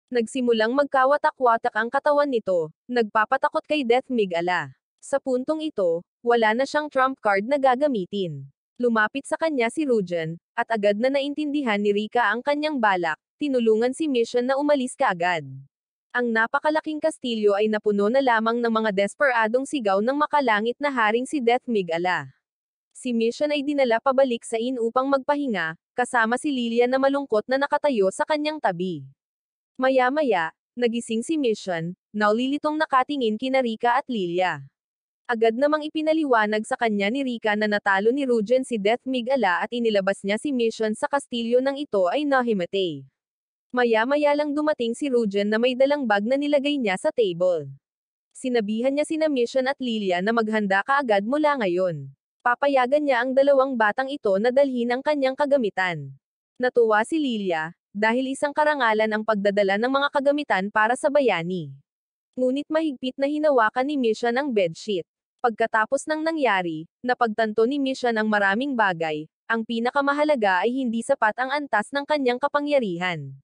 Nagsimulang magkawatak-watak ang katawan nito, nagpapatakot kay Death Migala. Sa puntong ito, wala na siyang trump card na gagamitin. Lumapit sa kanya si Rujen, at agad na naintindihan ni Rika ang kanyang balak, tinulungan si Mission na umalis kaagad. Ang napakalaking kastilyo ay napuno na lamang ng mga desperadong sigaw ng makalangit na haring si Death Migala. Si Mission ay dinala pabalik sa inn upang magpahinga, kasama si Lilia na malungkot na nakatayo sa kanyang tabi. Maya-maya, nagising si Mission, naulilitong nakatingin kina Rika at Lilia. Agad namang ipinaliwanag sa kanya ni Rika na natalo ni Rujen si Death Migala at inilabas niya si Mission sa kastilyo ng ito ay nahimatay. Maya-maya lang dumating si Rujen na may dalang bag na nilagay niya sa table. Sinabihan niya sina Mission at Lilia na maghanda kaagad mula ngayon. Papayagan niya ang dalawang batang ito na dalhin ang kanyang kagamitan. Natuwa si Lilia, dahil isang karangalan ang pagdadala ng mga kagamitan para sa bayani. Ngunit mahigpit na hinawakan ni Mission ang bedsheet. Pagkatapos ng nangyari, napagtanto ni Mission ang maraming bagay, ang pinakamahalaga ay hindi sapat ang antas ng kanyang kapangyarihan.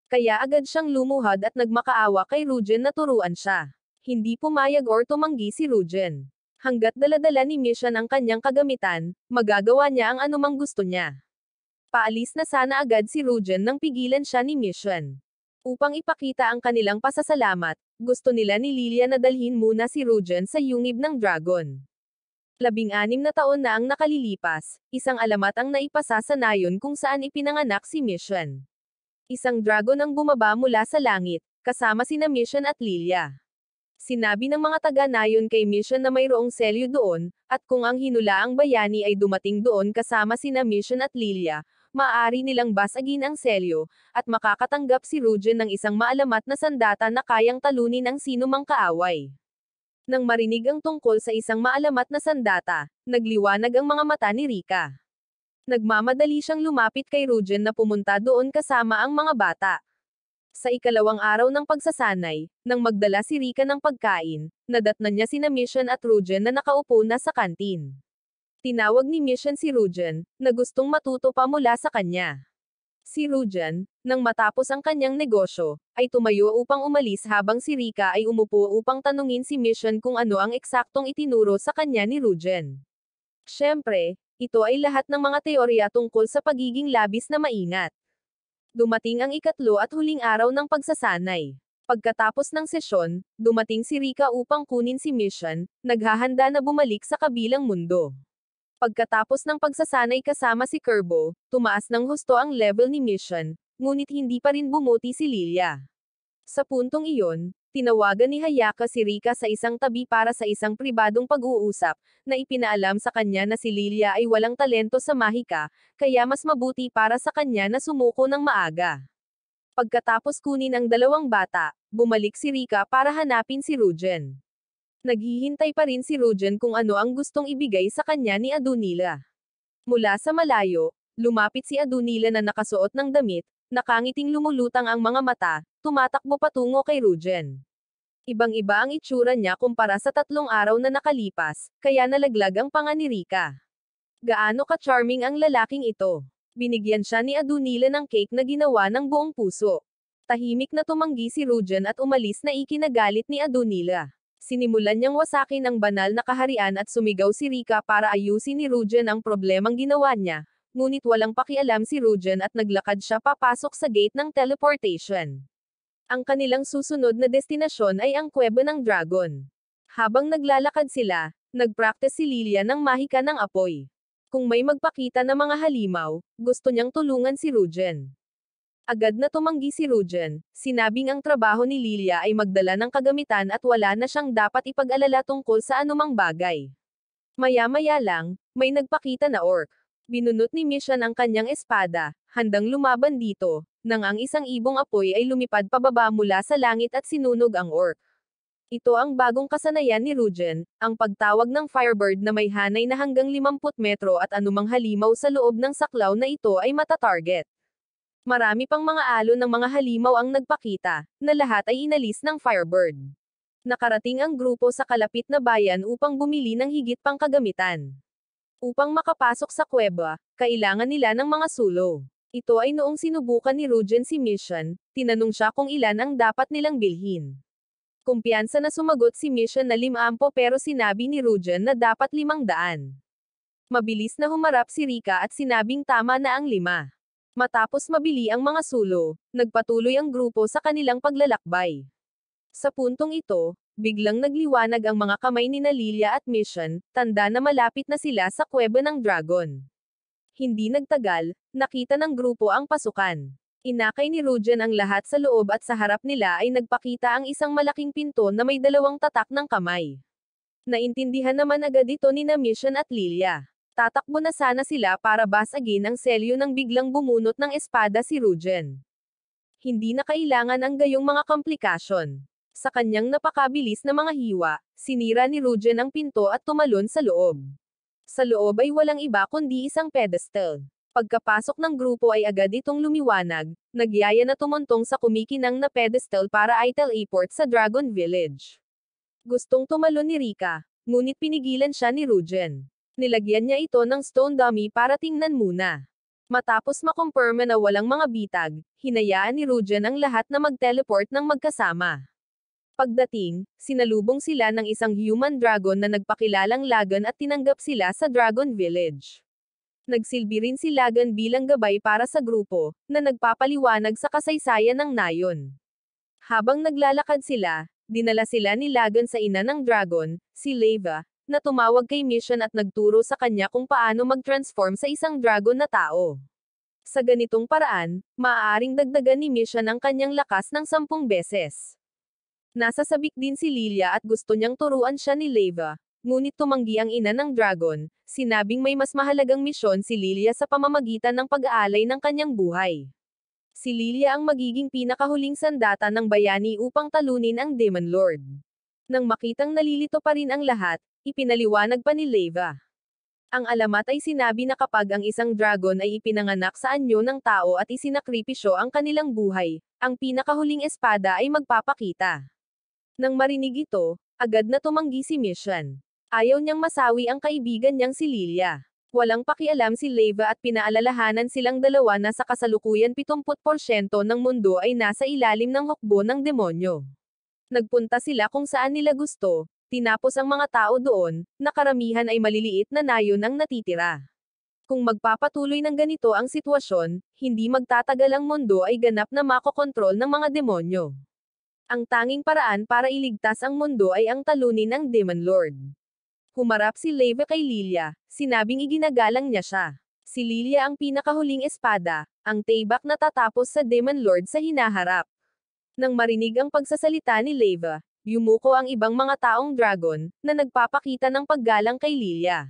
Kaya agad siyang lumuhad at nagmakaawa kay Rujen na turuan siya. Hindi pumayag or tumanggi si Rujen. Hanggat daladala ni Mission ang kanyang kagamitan, magagawa niya ang anumang gusto niya. Paalis na sana agad si Rujen nang pigilan siya ni Mission. Upang ipakita ang kanilang pasasalamat, gusto nila ni Lilia na dalhin muna si Rujen sa yungib ng dragon. 16 na taon na ang nakalilipas, isang alamat ang naipasa sa nayon kung saan ipinanganak si Mission. Isang dragon ang bumaba mula sa langit, kasama sina Mission at Lilia. Sinabi ng mga taga-nayon kay Mission na mayroong selyo doon, at kung ang hinulaang bayani ay dumating doon kasama sina Mission at Lilia, maaari nilang basagin ang selyo, at makakatanggap si Rujen ng isang maalamat na sandata na kayang talunin ang sinumang kaaway. Nang marinig ang tungkol sa isang maalamat na sandata, nagliwanag ang mga mata ni Rika. Nagmamadali siyang lumapit kay Rujen na pumunta doon kasama ang mga bata. Sa ikalawang araw ng pagsasanay, nang magdala si Rika ng pagkain, nadatnan niya sina Mission at Rujen na nakaupo na sa kantin. Tinawag ni Mission si Rujen, na gustong matuto pa mula sa kanya. Si Rujen, nang matapos ang kanyang negosyo, ay tumayo upang umalis habang si Rika ay umupo upang tanungin si Mission kung ano ang eksaktong itinuro sa kanya ni Rujen. Siyempre, ito ay lahat ng mga teorya tungkol sa pagiging labis na maingat. Dumating ang ikatlo at huling araw ng pagsasanay. Pagkatapos ng sesyon, dumating si Rika upang kunin si Mission, naghahanda na bumalik sa kabilang mundo. Pagkatapos ng pagsasanay kasama si Kerbo, tumaas ng husto ang level ni Mission, ngunit hindi pa rin bumuti si Lilia. Sa puntong iyon, tinawagan ni Hayaka si Rika sa isang tabi para sa isang pribadong pag-uusap, na ipinaalam sa kanya na si Lilia ay walang talento sa mahika, kaya mas mabuti para sa kanya na sumuko ng maaga. Pagkatapos kunin ang dalawang bata, bumalik si Rika para hanapin si Rujen. Naghihintay pa rin si Rujen kung ano ang gustong ibigay sa kanya ni Adunila. Mula sa malayo, lumapit si Adunila na nakasuot ng damit, nakangiting lumulutang ang mga mata, tumatakbo patungo kay Rujen. Ibang-iba ang itsura niya kumpara sa 3 araw na nakalipas, kaya nalaglag ang panga ni Rika. Gaano ka-charming ang lalaking ito. Binigyan siya ni Adunila ng cake na ginawa ng buong puso. Tahimik na tumanggi si Rujen at umalis na ikinagalit ni Adunila. Sinimulan niyang wasakin ang banal na kaharian at sumigaw si Rika para ayusin ni Rujen ang problemang ginawa niya, ngunit walang pakialam si Rujen at naglakad siya papasok sa gate ng teleportation. Ang kanilang susunod na destinasyon ay ang kuweba ng dragon. Habang naglalakad sila, nagpractice si Lilia ng mahika ng apoy. Kung may magpakita na mga halimaw, gusto niyang tulungan si Rujen. Agad na tumanggi si Rujen, sinabing ang trabaho ni Lilia ay magdala ng kagamitan at wala na siyang dapat ipag-alala tungkol sa anumang bagay. Maya-maya lang, may nagpakita na orc. Binunot ni Mission ang kanyang espada, handang lumaban dito, nang ang isang ibong apoy ay lumipad pababa mula sa langit at sinunog ang orc. Ito ang bagong kasanayan ni Rujen, ang pagtawag ng Firebird na may hanay na hanggang 50 metro at anumang halimaw sa loob ng saklaw na ito ay matatarget. Marami pang mga alon ng mga halimaw ang nagpakita, na lahat ay inalis ng Firebird. Nakarating ang grupo sa kalapit na bayan upang bumili ng higit pang kagamitan. Upang makapasok sa kuweba, kailangan nila ng mga sulo. Ito ay noong sinubukan ni Rujen si Mission, tinanong siya kung ilan ang dapat nilang bilhin. Kumpiyansa na sumagot si Mission na 50 pero sinabi ni Rujen na dapat 500. Mabilis na humarap si Rika at sinabing tama na ang 5. Matapos mabili ang mga sulo, nagpatuloy ang grupo sa kanilang paglalakbay. Sa puntong ito, biglang nagliwanag ang mga kamay ni Lilia at Mission, tanda na malapit na sila sa kuweba ng dragon. Hindi nagtagal, nakita ng grupo ang pasukan. Inakay ni Rujen ang lahat sa loob at sa harap nila ay nagpakita ang isang malaking pinto na may 2 tatak ng kamay. Naintindihan naman agad ito ni Mission at Lilia. Tatakbo na sana sila para basagin ang selyo nang biglang bumunot ng espada si Rujen. Hindi na kailangan ang gayong mga komplikasyon. Sa kanyang napakabilis na mga hiwa, sinira ni Rujen ang pinto at tumalon sa loob. Sa loob ay walang iba kundi isang pedestal. Pagkapasok ng grupo ay agad itong lumiwanag, nagyaya na tumuntong sa kumikinang na pedestal para i-teleport sa Dragon Village. Gustong tumalon ni Rika, ngunit pinigilan siya ni Rujen. Nilagyan niya ito ng stone dummy para tingnan muna. Matapos makumpirma na walang mga bitag, hinayaan ni Rujen ang lahat na mag-teleport ng magkasama. Pagdating, sinalubong sila ng isang human dragon na nagpakilalang Lagan at tinanggap sila sa Dragon Village. Nagsilbi rin si Lagan bilang gabay para sa grupo, na nagpapaliwanag sa kasaysayan ng nayon. Habang naglalakad sila, dinala sila ni Lagan sa ina ng dragon, si Leva, na tumawag kay Mission at nagturo sa kanya kung paano mag-transform sa isang dragon na tao. Sa ganitong paraan, maaaring dagdagan ni Mission ang kanyang lakas ng 10 beses. Nasa sabik din si Lilia at gusto niyang turuan siya ni Leva, ngunit tumanggi ang ina ng dragon, sinabing may mas mahalagang misyon si Lilia sa pamamagitan ng pag-aalay ng kanyang buhay. Si Lilia ang magiging pinakahuling sandata ng bayani upang talunin ang Demon Lord. Nang makitang nalilito pa rin ang lahat, ipinaliwanag pa ni Leva. Ang alamat ay sinabi na kapag ang isang dragon ay ipinanganak sa anyo ng tao at isinakripisyo ang kanilang buhay, ang pinakahuling espada ay magpapakita. Nang marinig ito, agad na tumanggi si Mission. Ayaw niyang masawi ang kaibigan niyang si Lilia. Walang pakialam si Leva at pinaalalahanan silang dalawa na sa kasalukuyan 70% ng mundo ay nasa ilalim ng hukbo ng demonyo. Nagpunta sila kung saan nila gusto, tinapos ang mga tao doon, na karamihan ay maliliit na nayon ang natitira. Kung magpapatuloy ng ganito ang sitwasyon, hindi magtatagal ang mundo ay ganap na makokontrol ng mga demonyo. Ang tanging paraan para iligtas ang mundo ay ang talunin ng Demon Lord. Humarap si Leva kay Lilia, sinabing iginagalang niya siya. Si Lilia ang pinakahuling espada, ang taybak na tatapos sa Demon Lord sa hinaharap. Nang marinig ang pagsasalita ni Leva, yumuko ang ibang mga taong dragon, na nagpapakita ng paggalang kay Lilia.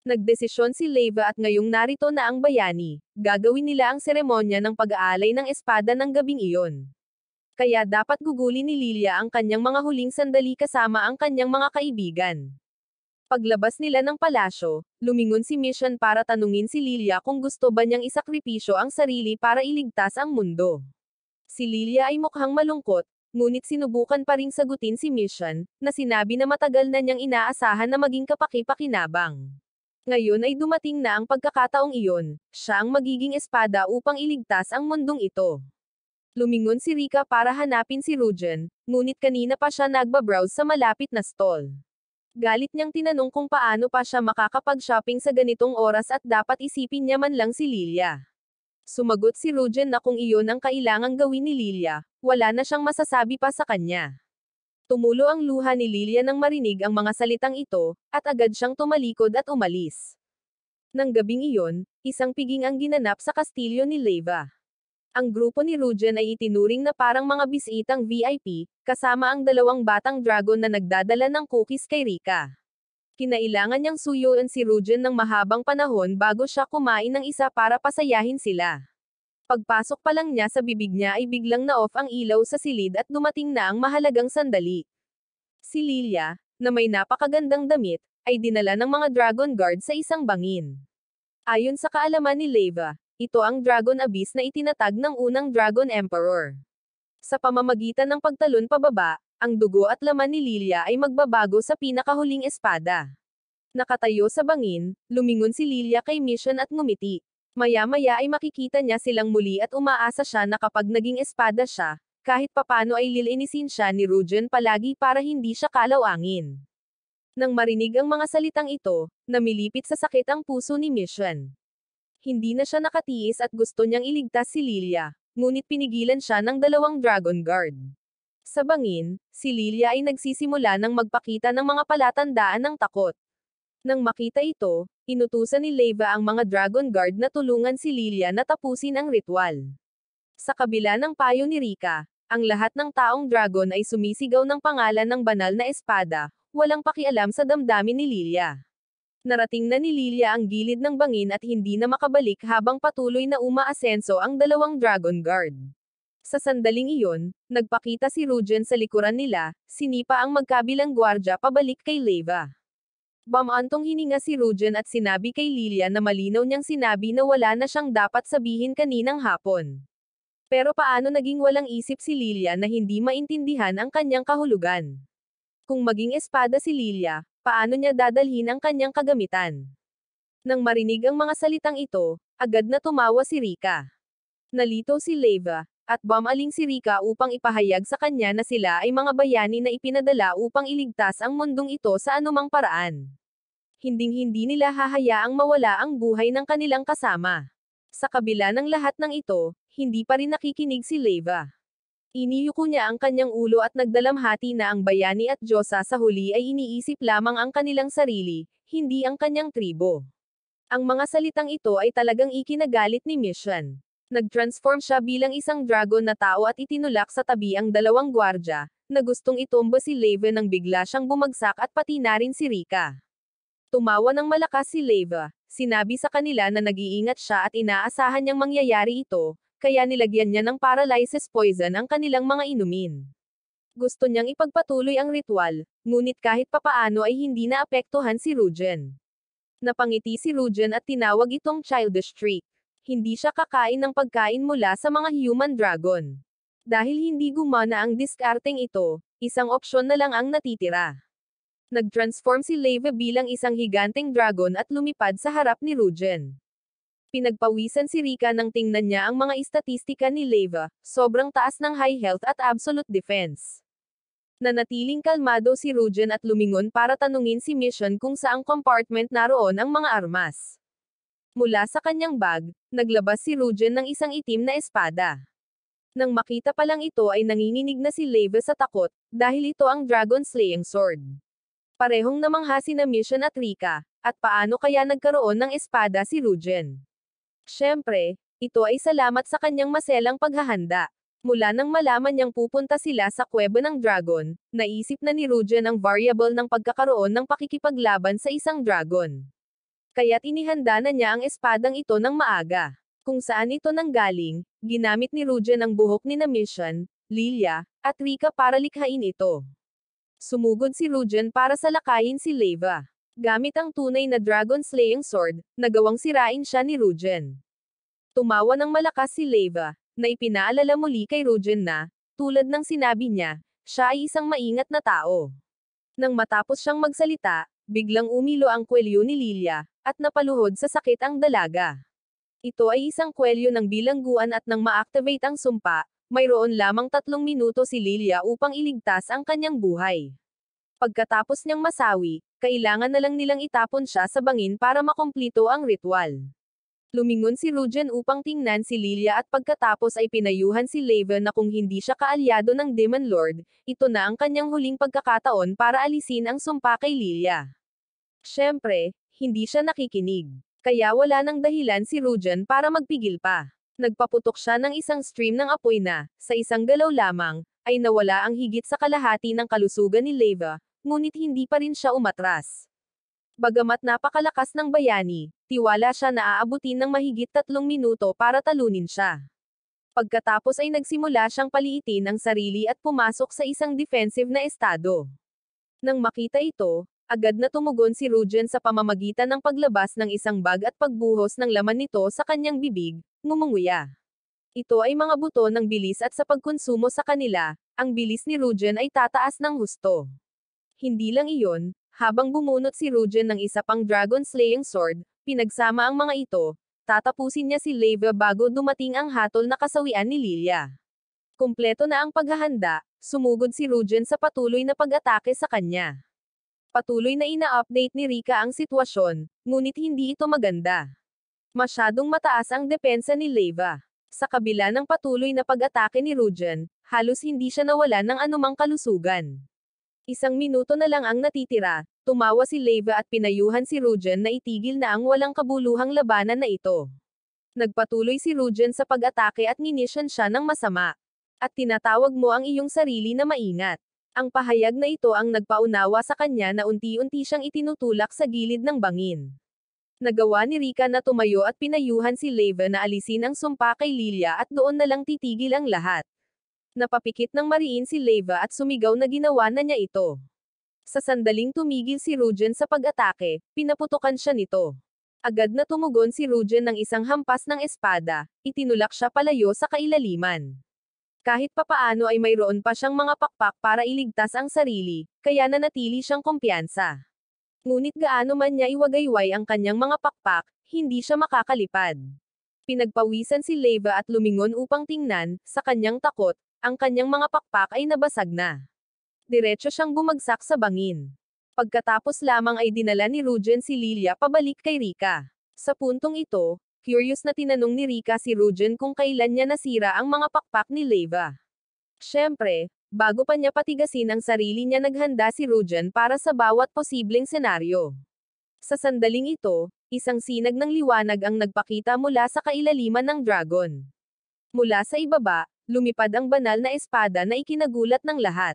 Nagdesisyon si Leva at ngayong narito na ang bayani, gagawin nila ang seremonya ng pag-aalay ng espada ng gabing iyon. Kaya dapat gugulin ni Lilia ang kanyang mga huling sandali kasama ang kanyang mga kaibigan. Paglabas nila ng palasyo, lumingon si Mission para tanungin si Lilia kung gusto ba niyang isakripisyo ang sarili para iligtas ang mundo. Si Lilia ay mukhang malungkot, ngunit sinubukan pa ring sagutin si Mission, na sinabi na matagal na niyang inaasahan na maging kapaki-pakinabang. Ngayon ay dumating na ang pagkakataong iyon, siya ang magiging espada upang iligtas ang mundong ito. Lumingon si Rika para hanapin si Rujen, ngunit kanina pa siya nagbabrowse sa malapit na stall. Galit niyang tinanong kung paano pa siya makakapag-shopping sa ganitong oras at dapat isipin niya man lang si Lilia. Sumagot si Rujen na kung iyon ang kailangang gawin ni Lilia, wala na siyang masasabi pa sa kanya. Tumulo ang luha ni Lilia nang marinig ang mga salitang ito, at agad siyang tumalikod at umalis. Nang gabing iyon, isang piging ang ginanap sa kastilyo ni Leva. Ang grupo ni Rujen ay itinuring na parang mga bisitang VIP, kasama ang 2 batang dragon na nagdadala ng cookies kay Rika. Kinailangan niyang suyuan si Rujen ng mahabang panahon bago siya kumain ng isa para pasayahin sila. Pagpasok pa lang niya sa bibig niya ay biglang na-off ang ilaw sa silid at dumating na ang mahalagang sandali. Si Lilia, na may napakagandang damit, ay dinala ng mga dragon guard sa isang bangin. Ayon sa kaalaman ni Leva, ito ang Dragon Abyss na itinatag ng unang Dragon Emperor. Sa pamamagitan ng pagtalon pababa, ang dugo at laman ni Lilia ay magbabago sa pinakahuling espada. Nakatayo sa bangin, lumingon si Lilia kay Mission at ngumiti. Maya-maya ay makikita niya silang muli at umaasa siya na kapag naging espada siya, kahit papano ay lilinisin siya ni Rujen palagi para hindi siya kalawangin. Nang marinig ang mga salitang ito, namilipit sa sakit ang puso ni Mission. Hindi na siya nakatiis at gusto niyang iligtas si Lilia, ngunit pinigilan siya ng dalawang Dragon Guard. Sa bangin, si Lilia ay nagsisimula ng magpakita ng mga palatandaan ng takot. Nang makita ito, inutusan ni Leva ang mga Dragon Guard na tulungan si Lilia na tapusin ang ritual. Sa kabila ng payo ni Rika, ang lahat ng taong dragon ay sumisigaw ng pangalan ng banal na espada, walang pakialam sa damdamin ni Lilia. Narating na ni Lilia ang gilid ng bangin at hindi na makabalik habang patuloy na umaasenso ang dalawang Dragon Guard. Sa sandaling iyon, nagpakita si Rujen sa likuran nila, sinipa ang magkabilang gwardya pabalik kay Leva. Bamantong hininga si Rujen at sinabi kay Lilia na malinaw niyang sinabi na wala na siyang dapat sabihin kaninang hapon. Pero paano naging walang isip si Lilia na hindi maintindihan ang kanyang kahulugan? Kung maging espada si Lilia, paano niya dadalhin ang kanyang kagamitan? Nang marinig ang mga salitang ito, agad na tumawa si Rika. Nalito si Leva, at bumaling si Rika upang ipahayag sa kanya na sila ay mga bayani na ipinadala upang iligtas ang mundong ito sa anumang paraan. Hinding-hindi nila hahayaang mawala ang buhay ng kanilang kasama. Sa kabila ng lahat ng ito, hindi pa rin nakikinig si Leva. Iniyuko niya ang kanyang ulo at nagdalamhati na ang bayani at Diyosa sa huli ay iniisip lamang ang kanilang sarili, hindi ang kanyang tribo. Ang mga salitang ito ay talagang ikinagalit ni Mission. Nag-transform siya bilang isang dragon na tao at itinulak sa tabi ang dalawang gwardya, na gustong itumba si Leva nang bigla siyang bumagsak at pati na rin si Rika. Tumawa ng malakas si Leva, sinabi sa kanila na nag-iingat siya at inaasahan niyang mangyayari ito, kaya nilagyan niya ng paralysis poison ang kanilang mga inumin. Gusto niyang ipagpatuloy ang ritual, ngunit kahit papaano ay hindi naapektuhan si Rujen. Napangiti si Rujen at tinawag itong childish trick. Hindi siya kakain ng pagkain mula sa mga human dragon. Dahil hindi gumana ang diskarteng ito, isang opsyon na lang ang natitira. Nag-transform si Leva bilang isang higanteng dragon at lumipad sa harap ni Rujen. Pinagpawisan si Rika nang tingnan niya ang mga istatistika ni Leva, sobrang taas ng high health at absolute defense. Nanatiling kalmado si Rujen at lumingon para tanungin si Mission kung saang compartment naroon ang mga armas. Mula sa kanyang bag, naglabas si Rujen ng isang itim na espada. Nang makita pa lang ito ay nanginginig na si Leva sa takot, dahil ito ang Dragon Slaying Sword. Parehong namangha sina Mission at Rika, at paano kaya nagkaroon ng espada si Rujen? Siyempre, ito ay salamat sa kanyang maselang paghahanda. Mula nang malaman niyang pupunta sila sa kuweba ng dragon, naisip na ni Rujen ang variable ng pagkakaroon ng pakikipaglaban sa isang dragon. Kaya't inihanda na niya ang espadang ito ng maaga. Kung saan ito nanggaling, ginamit ni Rujen ang buhok ni na Mission, Lilia, at Rika para likhain ito. Sumugod si Rujen para salakayin si Leva. Gamit ang tunay na Dragon Slaying Sword, nagawang sirain siya ni Rujen. Tumawa ng malakas si Leva, na ipinaalala muli kay Rujen na, tulad ng sinabi niya, siya ay isang maingat na tao. Nang matapos siyang magsalita, biglang umilo ang kwelyo ni Lilia, at napaluhod sa sakit ang dalaga. Ito ay isang kwelyo ng bilangguan at nang ma-activate ang sumpa, mayroon lamang 3 minuto si Lilia upang iligtas ang kanyang buhay. Pagkatapos niyang masawi, kailangan na lang nilang itapon siya sa bangin para makumplito ang ritual. Lumingon si Rujen upang tingnan si Lilia at pagkatapos ay pinayuhan si Leva na kung hindi siya kaalyado ng Demon Lord, ito na ang kanyang huling pagkakataon para alisin ang sumpa kay Lilia. Siyempre, hindi siya nakikinig. Kaya wala nang dahilan si Rujen para magpigil pa. Nagpaputok siya ng isang stream ng apoy na, sa isang galaw lamang, ay nawala ang higit sa kalahati ng kalusugan ni Leva, ngunit hindi pa rin siya umatras. Bagamat napakalakas ng bayani, tiwala siya na aabutin ng mahigit 3 minuto para talunin siya. Pagkatapos ay nagsimula siyang paliitin ang sarili at pumasok sa isang defensive na estado. Nang makita ito, agad na tumugon si Rujen sa pamamagitan ng paglabas ng isang bag at pagbuhos ng laman nito sa kanyang bibig, ngumunguya. Ito ay mga buto ng bilis at sa pagkonsumo sa kanila, ang bilis ni Rujen ay tataas ng husto. Hindi lang iyon, Habang bumunot si Rujen ng isa pang Dragon Slaying Sword, pinagsama ang mga ito, tatapusin niya si Leva bago dumating ang hatol na kasawian ni Lilia. Kumpleto na ang paghahanda, sumugod si Rujen sa patuloy na pag-atake sa kanya. Patuloy na ina-update ni Rika ang sitwasyon, ngunit hindi ito maganda. Masyadong mataas ang depensa ni Leva. Sa kabila ng patuloy na pag-atake ni Rujen, halos hindi siya nawalan ng anumang kalusugan. 1 minuto na lang ang natitira, tumawa si Leva at pinayuhan si Rujen na itigil na ang walang kabuluhang labanan na ito. Nagpatuloy si Rujen sa pag-atake at ninisyon siya ng masama. At tinatawag mo ang iyong sarili na maingat. Ang pahayag na ito ang nagpaunawa sa kanya na unti-unti siyang itinutulak sa gilid ng bangin. Nagawa ni Rika na tumayo at pinayuhan si Leva na alisin ang sumpa kay Lilia at doon na lang titigil ang lahat. Napapikit ng mariin si Leva at sumigaw na ginawa na niya ito. Sa sandaling tumigil si Rujen sa pag-atake, pinaputukan siya nito. Agad na tumugon si Rujen ng isang hampas ng espada, itinulak siya palayo sa kailaliman. Kahit papaano ay mayroon pa siyang mga pakpak para iligtas ang sarili, kaya nanatili siyang kumpiyansa. Ngunit gaano man niya iwagayway ang kanyang mga pakpak, hindi siya makakalipad. Pinagpawisan si Leva at lumingon upang tingnan, sa kanyang takot, ang kanyang mga pakpak ay nabasag na. Diretso siyang bumagsak sa bangin. Pagkatapos lamang ay dinala ni Rujen si Lilia pabalik kay Rika. Sa puntong ito, curious na tinanong ni Rika si Rujen kung kailan niya nasira ang mga pakpak ni Leva. Siyempre, bago pa niya patigasin ang sarili niya naghanda si Rujen para sa bawat posibleng senaryo. Sa sandaling ito, isang sinag ng liwanag ang nagpakita mula sa kailaliman ng dragon. Mula sa ibaba, lumipad ang banal na espada na ikinagulat ng lahat.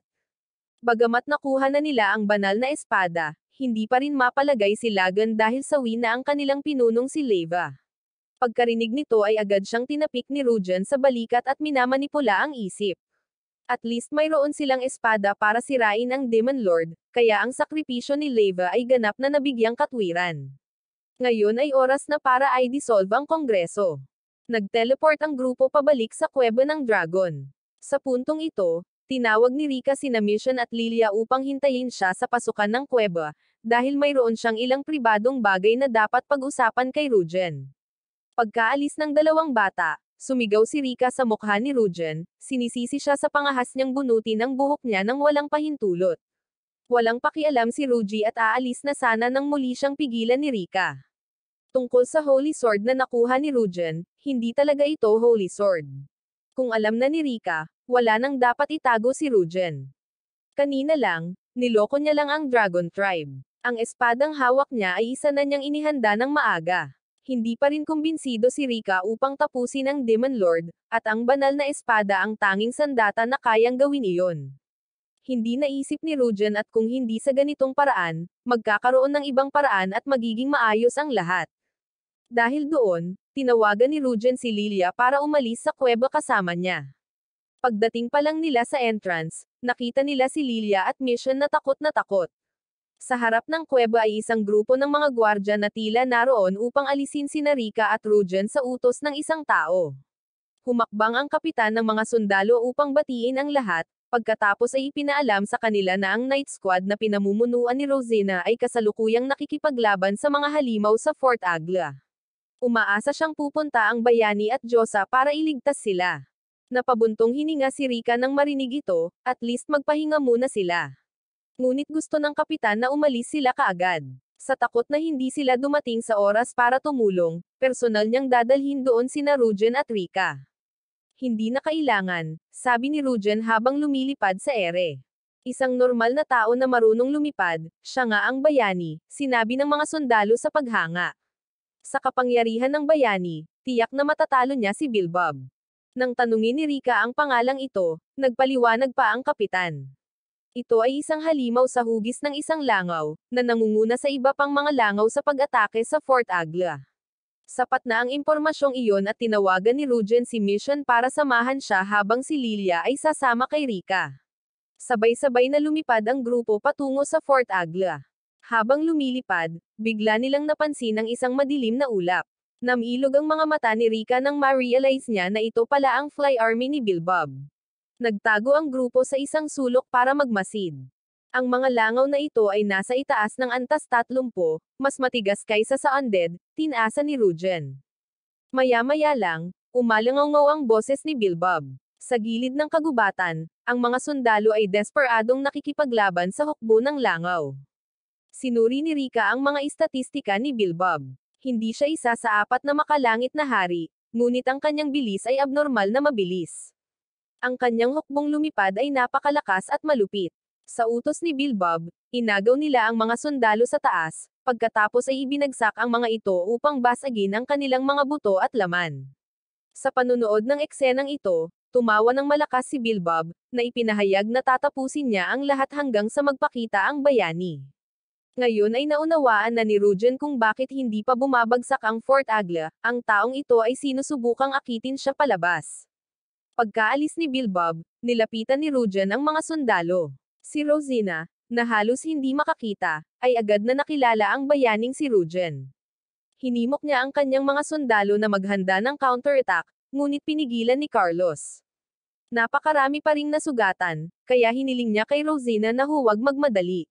Bagamat nakuha na nila ang banal na espada, hindi pa rin mapalagay si Lagan dahil sawi na ang kanilang pinunong si Leva. Pagkarinig nito ay agad siyang tinapik ni Rujen sa balikat at minamanipula ang isip. At least mayroon silang espada para sirain ang Demon Lord, kaya ang sakripisyo ni Leva ay ganap na nabigyang katwiran. Ngayon ay oras na para i-dissolve ang kongreso. Nag-teleport ang grupo pabalik sa kuweba ng dragon. Sa puntong ito, tinawag ni Rika sina Mission at Lilia upang hintayin siya sa pasukan ng kuweba, dahil mayroon siyang ilang pribadong bagay na dapat pag-usapan kay Rujen. Pagkaalis ng dalawang bata, sumigaw si Rika sa mukha ni Rujen, sinisisi siya sa pangahas niyang bunutin ang buhok niya nang walang pahintulot. Walang pakialam si Ruji at aalis na sana nang muli siyang pigilan ni Rika. Tungkol sa Holy Sword na nakuha ni Rujen, hindi talaga ito Holy Sword. Kung alam na ni Rika, wala nang dapat itago si Rujen. Kanina lang, niloko niya lang ang Dragon Tribe. Ang espadang hawak niya ay isa na niyang inihanda ng maaga. Hindi pa rin kumbinsido si Rika upang tapusin ang Demon Lord, at ang banal na espada ang tanging sandata na kayang gawin iyon. Hindi naisip ni Rujen at kung hindi sa ganitong paraan, magkakaroon ng ibang paraan at magiging maayos ang lahat. Dahil doon, tinawagan ni Rujen si Lilia para umalis sa kuweba kasama niya. Pagdating pa lang nila sa entrance, nakita nila si Lilia at Mission na takot na takot. Sa harap ng kuweba ay isang grupo ng mga gwardya na tila naroon upang alisin sina Rika at Rujen sa utos ng isang tao. Humakbang ang kapitan ng mga sundalo upang batiin ang lahat, pagkatapos ay ipinaalam sa kanila na ang Night Squad na pinamumunuan ni Rosina ay kasalukuyang nakikipaglaban sa mga halimaw sa Fort Agla. Umaasa siyang pupunta ang bayani at Diyosa para iligtas sila. Napabuntong hininga si Rika nang marinig ito, at least magpahinga muna sila. Ngunit gusto ng kapitan na umalis sila kaagad. Sa takot na hindi sila dumating sa oras para tumulong, personal niyang dadalhin doon sina Rujen at Rika. Hindi na kailangan, sabi ni Rujen habang lumilipad sa ere. Isang normal na tao na marunong lumipad, siya nga ang bayani, sinabi ng mga sundalo sa paghanga. Sa kapangyarihan ng bayani, tiyak na matatalo niya si Bilbob. Nang tanungin ni Rika ang pangalang ito, nagpaliwanag pa ang kapitan. Ito ay isang halimaw sa hugis ng isang langaw, na nangunguna sa iba pang mga langaw sa pag-atake sa Fort Agla. Sapat na ang impormasyong iyon at tinawagan ni Rujen si Mission para samahan siya habang si Lilia ay sasama kay Rika. Sabay-sabay na lumipad ang grupo patungo sa Fort Agla. Habang lumilipad, bigla nilang napansin ang isang madilim na ulap. Namilog ang mga mata ni Rika nang ma-realize niya na ito pala ang fly army ni Bilbob. Nagtago ang grupo sa isang sulok para magmasid. Ang mga langaw na ito ay nasa itaas ng antas 30, mas matigas kaysa sa undead, tinasa ni Rujen. Maya-maya lang, umalangaw ang boses ni Bilbob. Sa gilid ng kagubatan, ang mga sundalo ay desperadong nakikipaglaban sa hukbo ng langaw. Sinuri ni Rika ang mga istatistika ni Bilbob. Hindi siya isa sa 4 na makalangit na hari, ngunit ang kanyang bilis ay abnormal na mabilis. Ang kanyang hukbong lumipad ay napakalakas at malupit. Sa utos ni Bilbob, inagaw nila ang mga sundalo sa taas, pagkatapos ay ibinagsak ang mga ito upang basagin ang kanilang mga buto at laman. Sa panunood ng eksenang ito, tumawa ng malakas si Bilbob, na ipinahayag na tatapusin niya ang lahat hanggang sa magpakita ang bayani. Ngayon ay naunawaan na ni Rujen kung bakit hindi pa bumabagsak ang Fort Agla, ang taong ito ay sinusubukang akitin siya palabas. Pagkaalis ni Bilbob, nilapitan ni Rujen ang mga sundalo. Si Rosina, na halos hindi makakita, ay agad na nakilala ang bayaning si Rujen. Hinimok niya ang kanyang mga sundalo na maghanda ng counterattack, ngunit pinigilan ni Carlos. Napakarami pa ring nasugatan, kaya hiniling niya kay Rosina na huwag magmadali.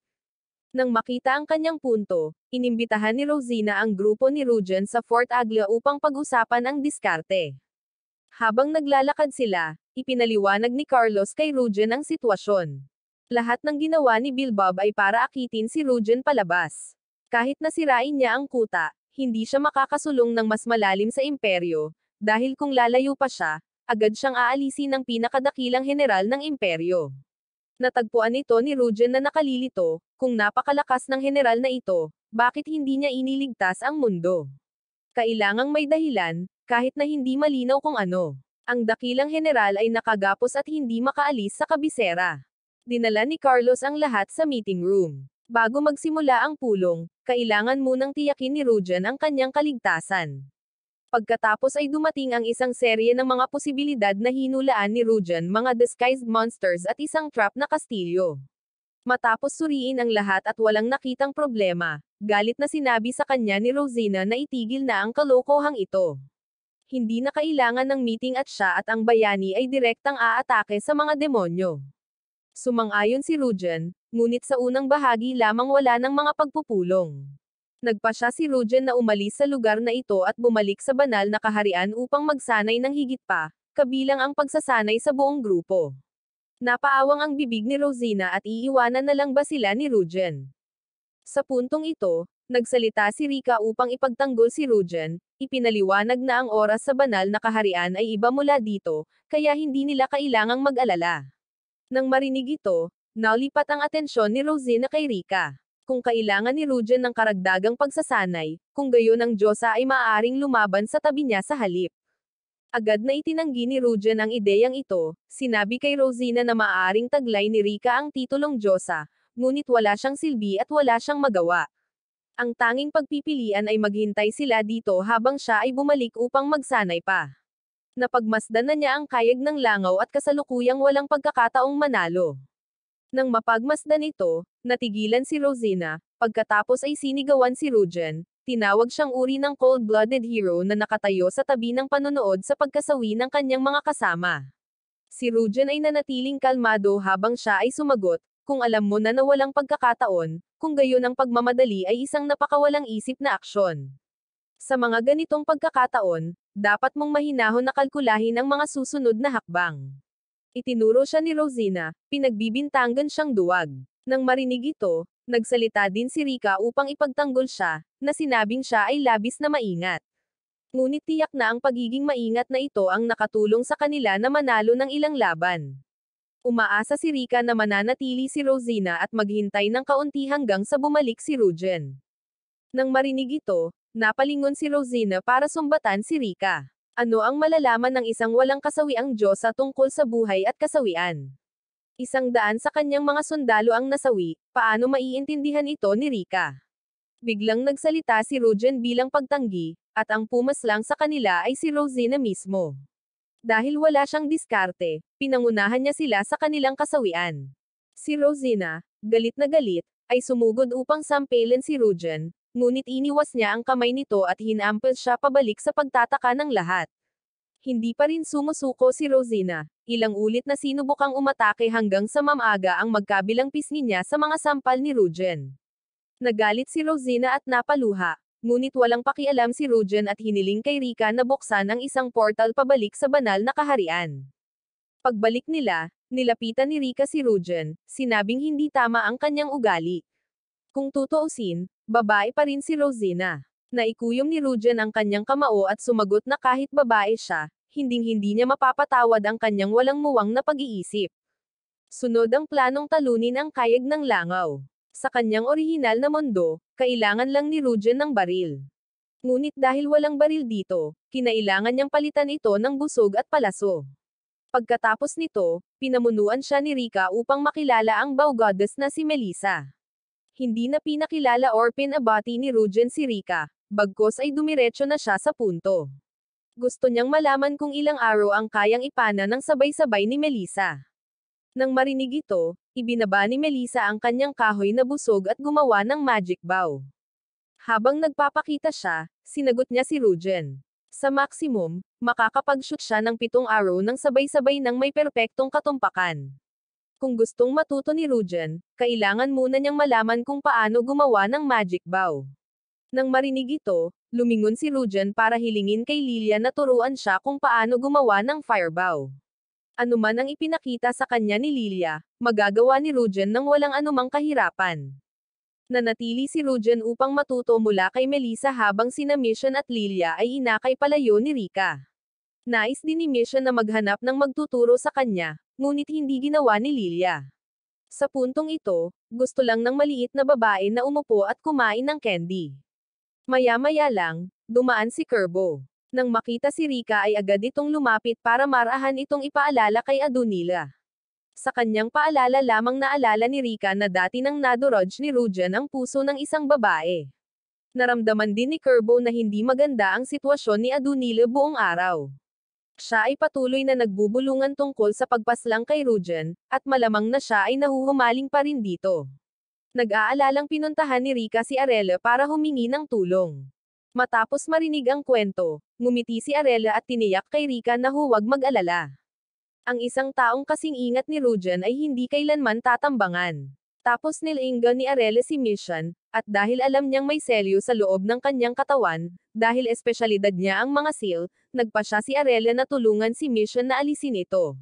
Nang makita ang kanyang punto, inimbitahan ni Rosina ang grupo ni Rujen sa Fort Agla upang pag-usapan ang diskarte. Habang naglalakad sila, ipinaliwanag ni Carlos kay Rujen ang sitwasyon. Lahat ng ginawa ni Bilbob ay para akitin si Rujen palabas. Kahit nasirain niya ang kuta, hindi siya makakasulong ng mas malalim sa imperyo, dahil kung lalayo pa siya, agad siyang aalisin ng pinakadakilang general ng imperyo. Natagpuan ito ni Rujen na nakalilito, kung napakalakas ng general na ito, bakit hindi niya iniligtas ang mundo? Kailangang may dahilan, kahit na hindi malinaw kung ano. Ang dakilang general ay nakagapos at hindi makaalis sa kabisera. Dinala ni Carlos ang lahat sa meeting room. Bago magsimula ang pulong, kailangan munang tiyakin ni Rujen ang kanyang kaligtasan. Pagkatapos ay dumating ang isang serye ng mga posibilidad na hinulaan ni Rujen, mga disguised monsters at isang trap na kastilyo. Matapos suriin ang lahat at walang nakitang problema, galit na sinabi sa kanya ni Rosina na itigil na ang kalokohang ito. Hindi na kailangan ng meeting at siya at ang bayani ay direktang aatake sa mga demonyo. Sumang-ayon si Rujen, ngunit sa unang bahagi lamang wala ng mga pagpupulong. Nagpasya si Rujen na umalis sa lugar na ito at bumalik sa banal na kaharian upang magsanay ng higit pa, kabilang ang pagsasanay sa buong grupo. Napaawang ang bibig ni Rosina at iiwanan na lang ba sila ni Rujen. Sa puntong ito, nagsalita si Rika upang ipagtanggol si Rujen, ipinaliwanag na ang oras sa banal na kaharian ay iba mula dito, kaya hindi nila kailangang mag-alala. Nang marinig ito, naulipat ang atensyon ni Rosina kay Rika. Kung kailangan ni Rujen ng karagdagang pagsasanay, kung gayon ang Diyosa ay maaaring lumaban sa tabi niya sa halip. Agad na itinanggi ni Rujen ang ideyang ito, sinabi kay Rosina na maaaring taglay ni Rika ang titulong Diyosa, ngunit wala siyang silbi at wala siyang magawa. Ang tanging pagpipilian ay maghintay sila dito habang siya ay bumalik upang magsanay pa. Napagmasdan na niya ang kayag ng langaw at kasalukuyang walang pagkakataong manalo. Nang mapagmasdan ito, natigilan si Rosina, pagkatapos ay sinigawan si Rujen, tinawag siyang uri ng cold-blooded hero na nakatayo sa tabi ng panonood sa pagkasawi ng kanyang mga kasama. Si Rujen ay nanatiling kalmado habang siya ay sumagot, kung alam mo na walang pagkakataon, kung gayon ang pagmamadali ay isang napakawalang isip na aksyon. Sa mga ganitong pagkakataon, dapat mong mahinahon na kalkulahin ang mga susunod na hakbang. Itinuro siya ni Rosina, pinagbibintangan siyang duwag. Nang marinig ito, nagsalita din si Rika upang ipagtanggol siya, na sinabing siya ay labis na maingat. Ngunit tiyak na ang pagiging maingat na ito ang nakatulong sa kanila na manalo ng ilang laban. Umaasa si Rika na mananatili si Rosina at maghintay ng kaunti hanggang sa bumalik si Rujen. Nang marinig ito, napalingon si Rosina para sumbatan si Rika. Ano ang malalaman ng isang walang kasawiang Diyosa tungkol sa buhay at kasawian? 100 sa kanyang mga sundalo ang nasawi, paano maiintindihan ito ni Rika? Biglang nagsalita si Rujen bilang pagtanggi, at ang pumaslang sa kanila ay si Rosina mismo. Dahil wala siyang diskarte, pinangunahan niya sila sa kanilang kasawian. Si Rosina, galit na galit, ay sumugod upang sampelin si Rujen, ngunit iniwas niya ang kamay nito at hinampel siya pabalik sa pagtataka ng lahat. Hindi pa rin sumusuko si Rosina. Ilang ulit na sinubukang umatake hanggang sa mamaga ang magkabilang pisngi niya sa mga sampal ni Rujen. Nagalit si Rosina at napaluha. Ngunit walang pakialam si Rujen at hiniling kay Rika na buksan ang isang portal pabalik sa banal na kaharian. Pagbalik nila, nilapitan ni Rika si Rujen, sinabing hindi tama ang kanyang ugali. Kung tutuusin, babae pa rin si Rosina. Naikuyom ni Rujen ang kanyang kamao at sumagot na kahit babae siya, hinding-hindi niya mapapatawad ang kanyang walang muwang na pag-iisip. Sunod ang planong talunin ang kayag ng langaw. Sa kanyang orihinal na mundo, kailangan lang ni Rujen ng baril. Ngunit dahil walang baril dito, kinailangan niyang palitan ito ng busog at palaso. Pagkatapos nito, pinamunuan siya ni Rika upang makilala ang bow goddess na si Melissa. Hindi na pinakilala or pinabati ni Rujen si Rika, bagkus ay dumiretso na siya sa punto. Gusto niyang malaman kung ilang araw ang kayang ipana ng sabay-sabay ni Melissa. Nang marinig ito, ibinaba ni Melissa ang kanyang kahoy na busog at gumawa ng magic bow. Habang nagpapakita siya, sinagot niya si Rujen. Sa maximum, makakapag-shoot siya ng 7 araw ng sabay-sabay ng may perpektong katumpakan. Kung gustong matuto ni Rujen, kailangan muna niyang malaman kung paano gumawa ng magic bow. Nang marinig ito, lumingon si Rujen para hilingin kay Lilia na turuan siya kung paano gumawa ng firebow. Ano man ang ipinakita sa kanya ni Lilia, magagawa ni Rujen nang walang anumang kahirapan. Nanatili si Rujen upang matuto mula kay Melissa habang sina Mission at Lilia ay inakay palayo ni Rika. Nais din ni Mission na maghanap ng magtuturo sa kanya, ngunit hindi ginawa ni Lilia. Sa puntong ito, gusto lang ng maliit na babae na umupo at kumain ng candy. Maya-maya lang, dumaan si Kerbo. Nang makita si Rika ay agad itong lumapit para marahan itong ipaalala kay Adunila. Sa kanyang paalala lamang naalala ni Rika na dati nang nadurog ni Rujen ang puso ng isang babae. Naramdaman din ni Kerbo na hindi maganda ang sitwasyon ni Adunila buong araw. Siya ay patuloy na nagbubulungan tungkol sa pagpaslang kay Rujen, at malamang na siya ay nahuhumaling pa rin dito. Nag-aalalang pinuntahan ni Rika si Arela para humingi ng tulong. Matapos marinig ang kwento, ngumiti si Arela at tiniyak kay Rika na huwag mag-alala. Ang isang taong kasing ingat ni Rujen ay hindi kailanman tatambangan. Tapos nilinggan ni Arela si Mission, at dahil alam niyang may selyo sa loob ng kanyang katawan, dahil espesyalidad niya ang mga seal, nagpa siya si Arela na tulungan si Mission na alisin ito.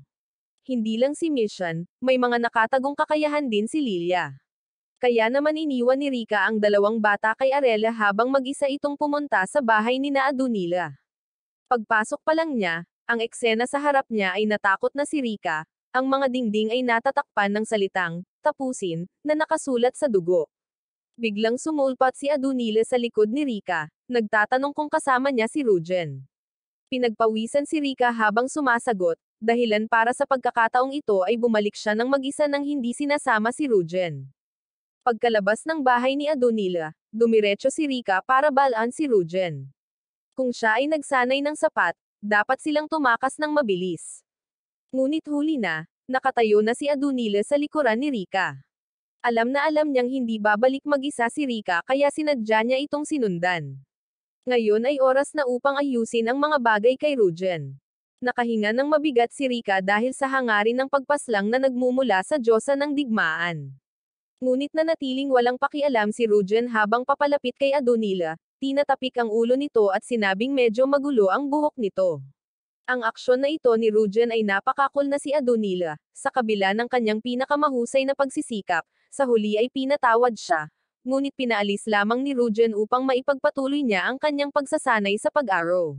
Hindi lang si Mission, may mga nakatagong kakayahan din si Lilia. Kaya naman iniwan ni Rika ang 2 bata kay Arela habang mag-isa itong pumunta sa bahay ni na Adunila. Pagpasok pa lang niya, ang eksena sa harap niya ay natakot na si Rika, ang mga dingding ay natatakpan ng salitang, tapusin, na nakasulat sa dugo. Biglang sumulpat si Adunila sa likod ni Rika, nagtatanong kung kasama niya si Rujen. Pinagpawisan si Rika habang sumasagot, dahilan para sa pagkakataong ito ay bumalik siya ng mag-isa nang hindi sinasama si Rujen. Pagkalabas ng bahay ni Adunila, dumiretso si Rika para balaan si Rujen. Kung siya ay nagsanay ng sapat, dapat silang tumakas ng mabilis. Ngunit huli na, nakatayo na si Adunila sa likuran ni Rika. Alam na alam niyang hindi babalik mag-isa si Rika kaya sinadya niya itong sinundan. Ngayon ay oras na upang ayusin ang mga bagay kay Rujen. Nakahinga ng mabigat si Rika dahil sa hangarin ng pagpaslang na nagmumula sa Diyosa ng digmaan. Ngunit nanatiling walang pakialam si Rujen habang papalapit kay Adunila, tinatapik ang ulo nito at sinabing medyo magulo ang buhok nito. Ang aksyon na ito ni Rujen ay napakakul na si Adunila, sa kabila ng kanyang pinakamahusay na pagsisikap, sa huli ay pinatawad siya, ngunit pinaalis lamang ni Rujen upang maipagpatuloy niya ang kanyang pagsasanay sa pag-araw.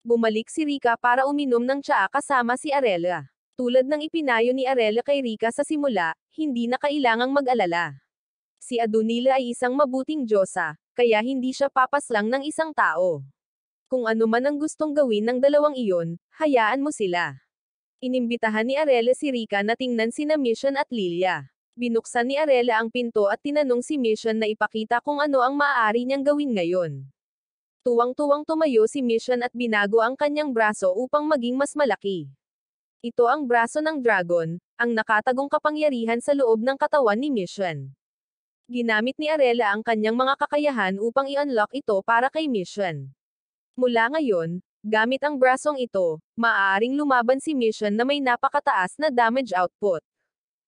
Bumalik si Rika para uminom ng tsaa kasama si Arela. Tulad ng ipinayo ni Arela kay Rika sa simula, hindi na kailangang mag-alala. Si Adunila ay isang mabuting Diyosa, kaya hindi siya papaslang ng isang tao. Kung ano man ang gustong gawin ng dalawang iyon, hayaan mo sila. Inimbitahan ni Arela si Rika na tingnan sina Mission at Lilia. Binuksan ni Arela ang pinto at tinanong si Mission na ipakita kung ano ang maaari niyang gawin ngayon. Tuwang-tuwang tumayo si Mission at binago ang kanyang braso upang maging mas malaki. Ito ang braso ng dragon, ang nakatagong kapangyarihan sa loob ng katawan ni Mission. Ginamit ni Arela ang kanyang mga kakayahan upang i-unlock ito para kay Mission. Mula ngayon, Gamit ang brasong ito, maaaring lumaban si Mission na may napakataas na damage output.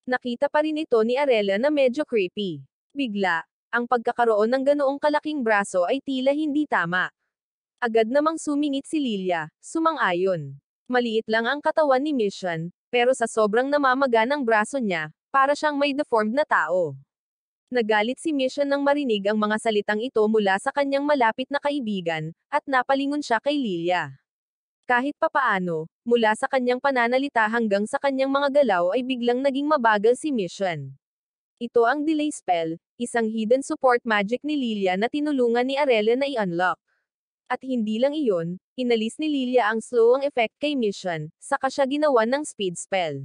Nakita pa rin ito ni Arella na medyo creepy. Bigla, ang pagkakaroon ng ganoong kalaking braso ay tila hindi tama. Agad namang sumingit si Lilia, sumang-ayon. Maliit lang ang katawan ni Mission, pero sa sobrang namamaga ng braso niya, para siyang may deformed na tao. Nagalit si Mission nang marinig ang mga salitang ito mula sa kanyang malapit na kaibigan, at napalingon siya kay Lilia. Kahit papaano, mula sa kanyang pananalita hanggang sa kanyang mga galaw ay biglang naging mabagal si Mission. Ito ang delay spell, isang hidden support magic ni Lilia na tinulungan ni Arella na i-unlock. At hindi lang iyon, inalis ni Lilia ang slow ang effect kay Mission, saka siya ginawan ng speed spell.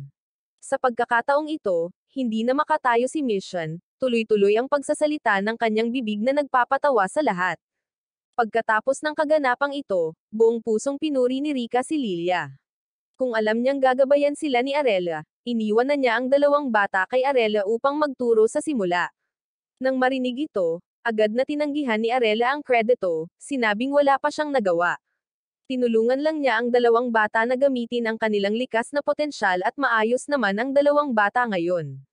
Sa pagkakataong ito, hindi na makatayo si Mission, tuloy-tuloy ang pagsasalita ng kanyang bibig na nagpapatawa sa lahat. Pagkatapos ng kaganapang ito, buong pusong pinuri ni Rika si Lilia. Kung alam niyang gagabayan sila ni Arella, iniwan na niya ang dalawang bata kay Arella upang magturo sa simula. Nang marinig ito, agad na tinanggihan ni Arella ang kredito, sinabing wala pa siyang nagawa. Tinulungan lang niya ang dalawang bata na gamitin ang kanilang likas na potensyal at maayos naman ang dalawang bata ngayon.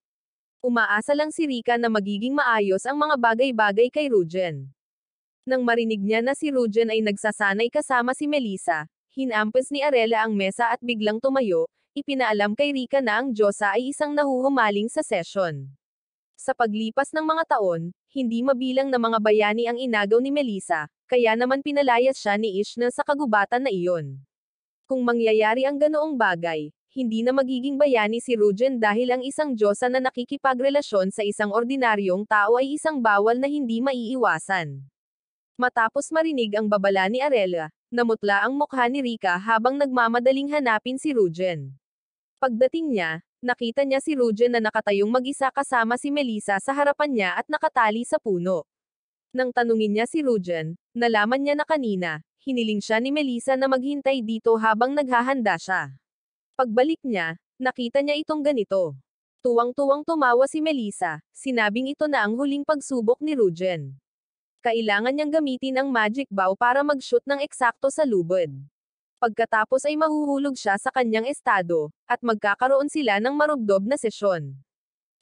Umaasa lang si Rika na magiging maayos ang mga bagay-bagay kay Rujen. Nang marinig niya na si Rujen ay nagsasanay kasama si Melissa, hinampas ni Arella ang mesa at biglang tumayo, ipinaalam kay Rika na ang Diyosa ay isang nahuhumaling sa session. Sa paglipas ng mga taon, hindi mabilang na mga bayani ang inagaw ni Melissa, kaya naman pinalayas siya ni Ishna sa kagubatan na iyon. Kung mangyayari ang ganoong bagay, hindi na magiging bayani si Rujen dahil ang isang Diyosa na nakikipagrelasyon sa isang ordinaryong tao ay isang bawal na hindi maiiwasan. Matapos marinig ang babala ni Arella, namutla ang mukha ni Rika habang nagmamadaling hanapin si Rujen. Pagdating niya, nakita niya si Rujen na nakatayong mag-isa kasama si Melissa sa harapan niya at nakatali sa puno. Nang tanungin niya si Rujen, nalaman niya na kanina, hiniling siya ni Melissa na maghintay dito habang naghahanda siya. Pagbalik niya, nakita niya itong ganito. Tuwang-tuwang tumawa si Melissa, sinabing ito na ang huling pagsubok ni Rujen. Kailangan niyang gamitin ang magic bow para mag-shoot ng eksakto sa lubod. Pagkatapos ay mahuhulog siya sa kanyang estado, at magkakaroon sila ng marubdob na sesyon.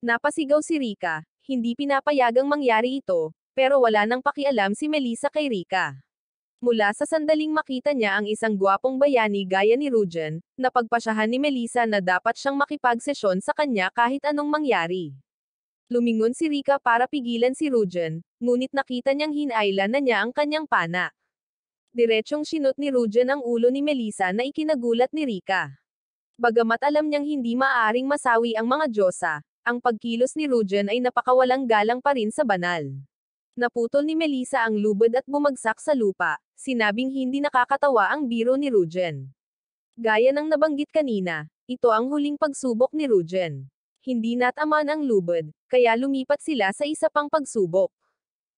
Napasigaw si Rika, hindi pinapayagang mangyari ito, pero wala nang pakialam si Melissa kay Rika. Mula sa sandaling makita niya ang isang gwapong bayani gaya ni Rujen, napagpasyahan ni Melissa na dapat siyang makipagsesyon sa kanya kahit anong mangyari. Lumingon si Rika para pigilan si Rujen, ngunit nakita niyang hinailan na niya ang kanyang pana. Diretsyong sinot ni Rujen ang ulo ni Melissa na ikinagulat ni Rika. Bagamat alam niyang hindi maaaring masawi ang mga Diyosa, ang pagkilos ni Rujen ay napakawalang galang pa rin sa banal. Naputol ni Melissa ang lubod at bumagsak sa lupa, sinabing hindi nakakatawa ang biro ni Rujen. Gaya ng nabanggit kanina, ito ang huling pagsubok ni Rujen. Hindi nataman ang lubod, kaya lumipat sila sa isa pang pagsubok.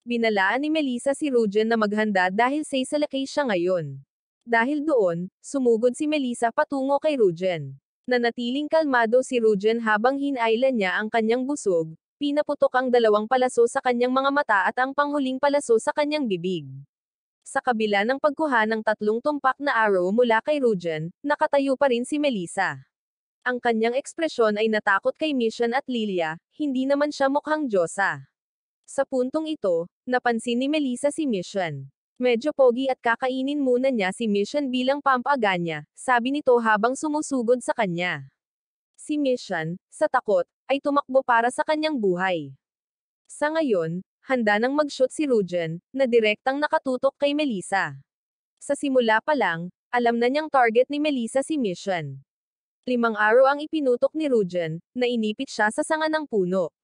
Binalaan ni Melissa si Rujen na maghanda dahil sasalakay siya ngayon. Dahil doon, sumugod si Melissa patungo kay Rujen. Nanatiling kalmado si Rujen habang hinailan niya ang kanyang busog, pinaputok ang dalawang palaso sa kanyang mga mata at ang panghuling palaso sa kanyang bibig. Sa kabila ng pagkuha ng 3 tumpak na arrow mula kay Rujen, nakatayo pa rin si Melissa. Ang kanyang ekspresyon ay natakot kay Mission at Lilia, hindi naman siya mukhang Diyosa. Sa puntong ito, napansin ni Melissa si Mission. Medyo pogi at kakainin muna niya si Mission bilang pampaganya, sabi nito habang sumusugod sa kanya. Si Mission, sa takot, ay tumakbo para sa kanyang buhay. Sa ngayon, handa nang mag-shoot si Rujen, na direktang nakatutok kay Melissa. Sa simula pa lang, alam na niyang target ni Melissa si Mission. 5 araw ang ipinutok ni Rujen, na inipit siya sa sanga ng puno.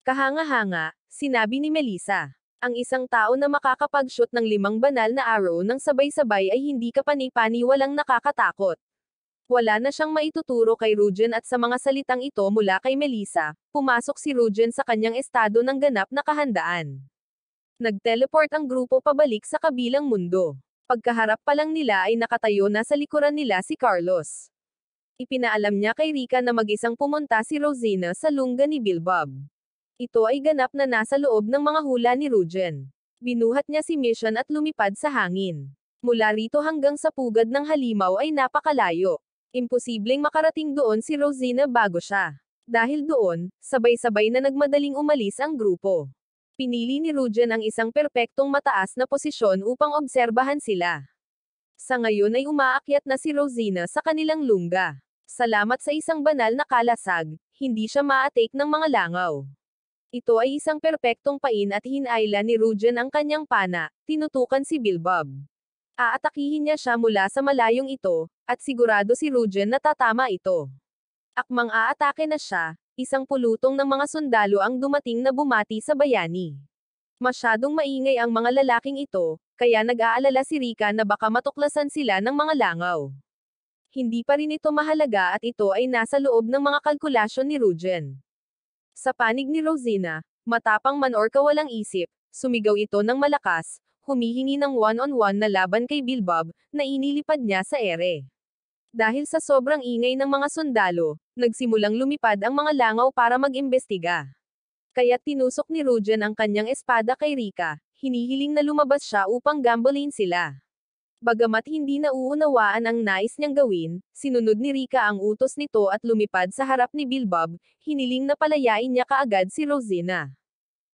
Kahanga-hanga, sinabi ni Melissa. Ang isang tao na makakapag-shoot ng 5 banal na arrow ng sabay-sabay ay hindi kapani-paniwalang nakakatakot. Wala na siyang maituturo kay Rujen at sa mga salitang ito mula kay Melissa, pumasok si Rujen sa kanyang estado ng ganap na kahandaan. Nag-teleport ang grupo pabalik sa kabilang mundo. Pagkaharap pa lang nila ay nakatayo na sa likuran nila si Carlos. Ipinaalam niya kay Rika na mag-isang pumunta si Rosina sa lungga ni Bilbob. Ito ay ganap na nasa loob ng mga hula ni Rujen. Binuhat niya si Mission at lumipad sa hangin. Mula rito hanggang sa pugad ng halimaw ay napakalayo. Imposibleng makarating doon si Rosina bago siya. Dahil doon, sabay-sabay na nagmadaling umalis ang grupo. Pinili ni Rujen ang isang perpektong mataas na posisyon upang obserbahan sila. Sa ngayon ay umaakyat na si Rosina sa kanilang lungga. Salamat sa isang banal na kalasag, hindi siya ma-take ng mga langaw. Ito ay isang perpektong pain at hinayla ni Rujen ang kanyang pana, tinutukan si Bilbob. Aatakihin niya siya mula sa malayong ito, at sigurado si Rujen na tatama ito. Akmang aatake na siya, isang pulutong ng mga sundalo ang dumating na bumati sa bayani. Masyadong maingay ang mga lalaking ito, kaya nag-aalala si Rika na baka matuklasan sila ng mga langaw. Hindi pa rin ito mahalaga at ito ay nasa loob ng mga kalkulasyon ni Rujen. Sa panig ni Rosina, matapang man or kawalang isip, sumigaw ito ng malakas, humihingi ng one-on-one na laban kay Bilbob, na inilipad niya sa ere. Dahil sa sobrang ingay ng mga sundalo, nagsimulang lumipad ang mga langaw para mag-imbestiga. Kaya tinusok ni Rujen ang kanyang espada kay Rika, hinihiling na lumabas siya upang gambolain sila. Bagamat hindi nauunawaan ang nais niyang gawin, sinunod ni Rika ang utos nito at lumipad sa harap ni Bilbob, hiniling na palayain niya kaagad si Rosina.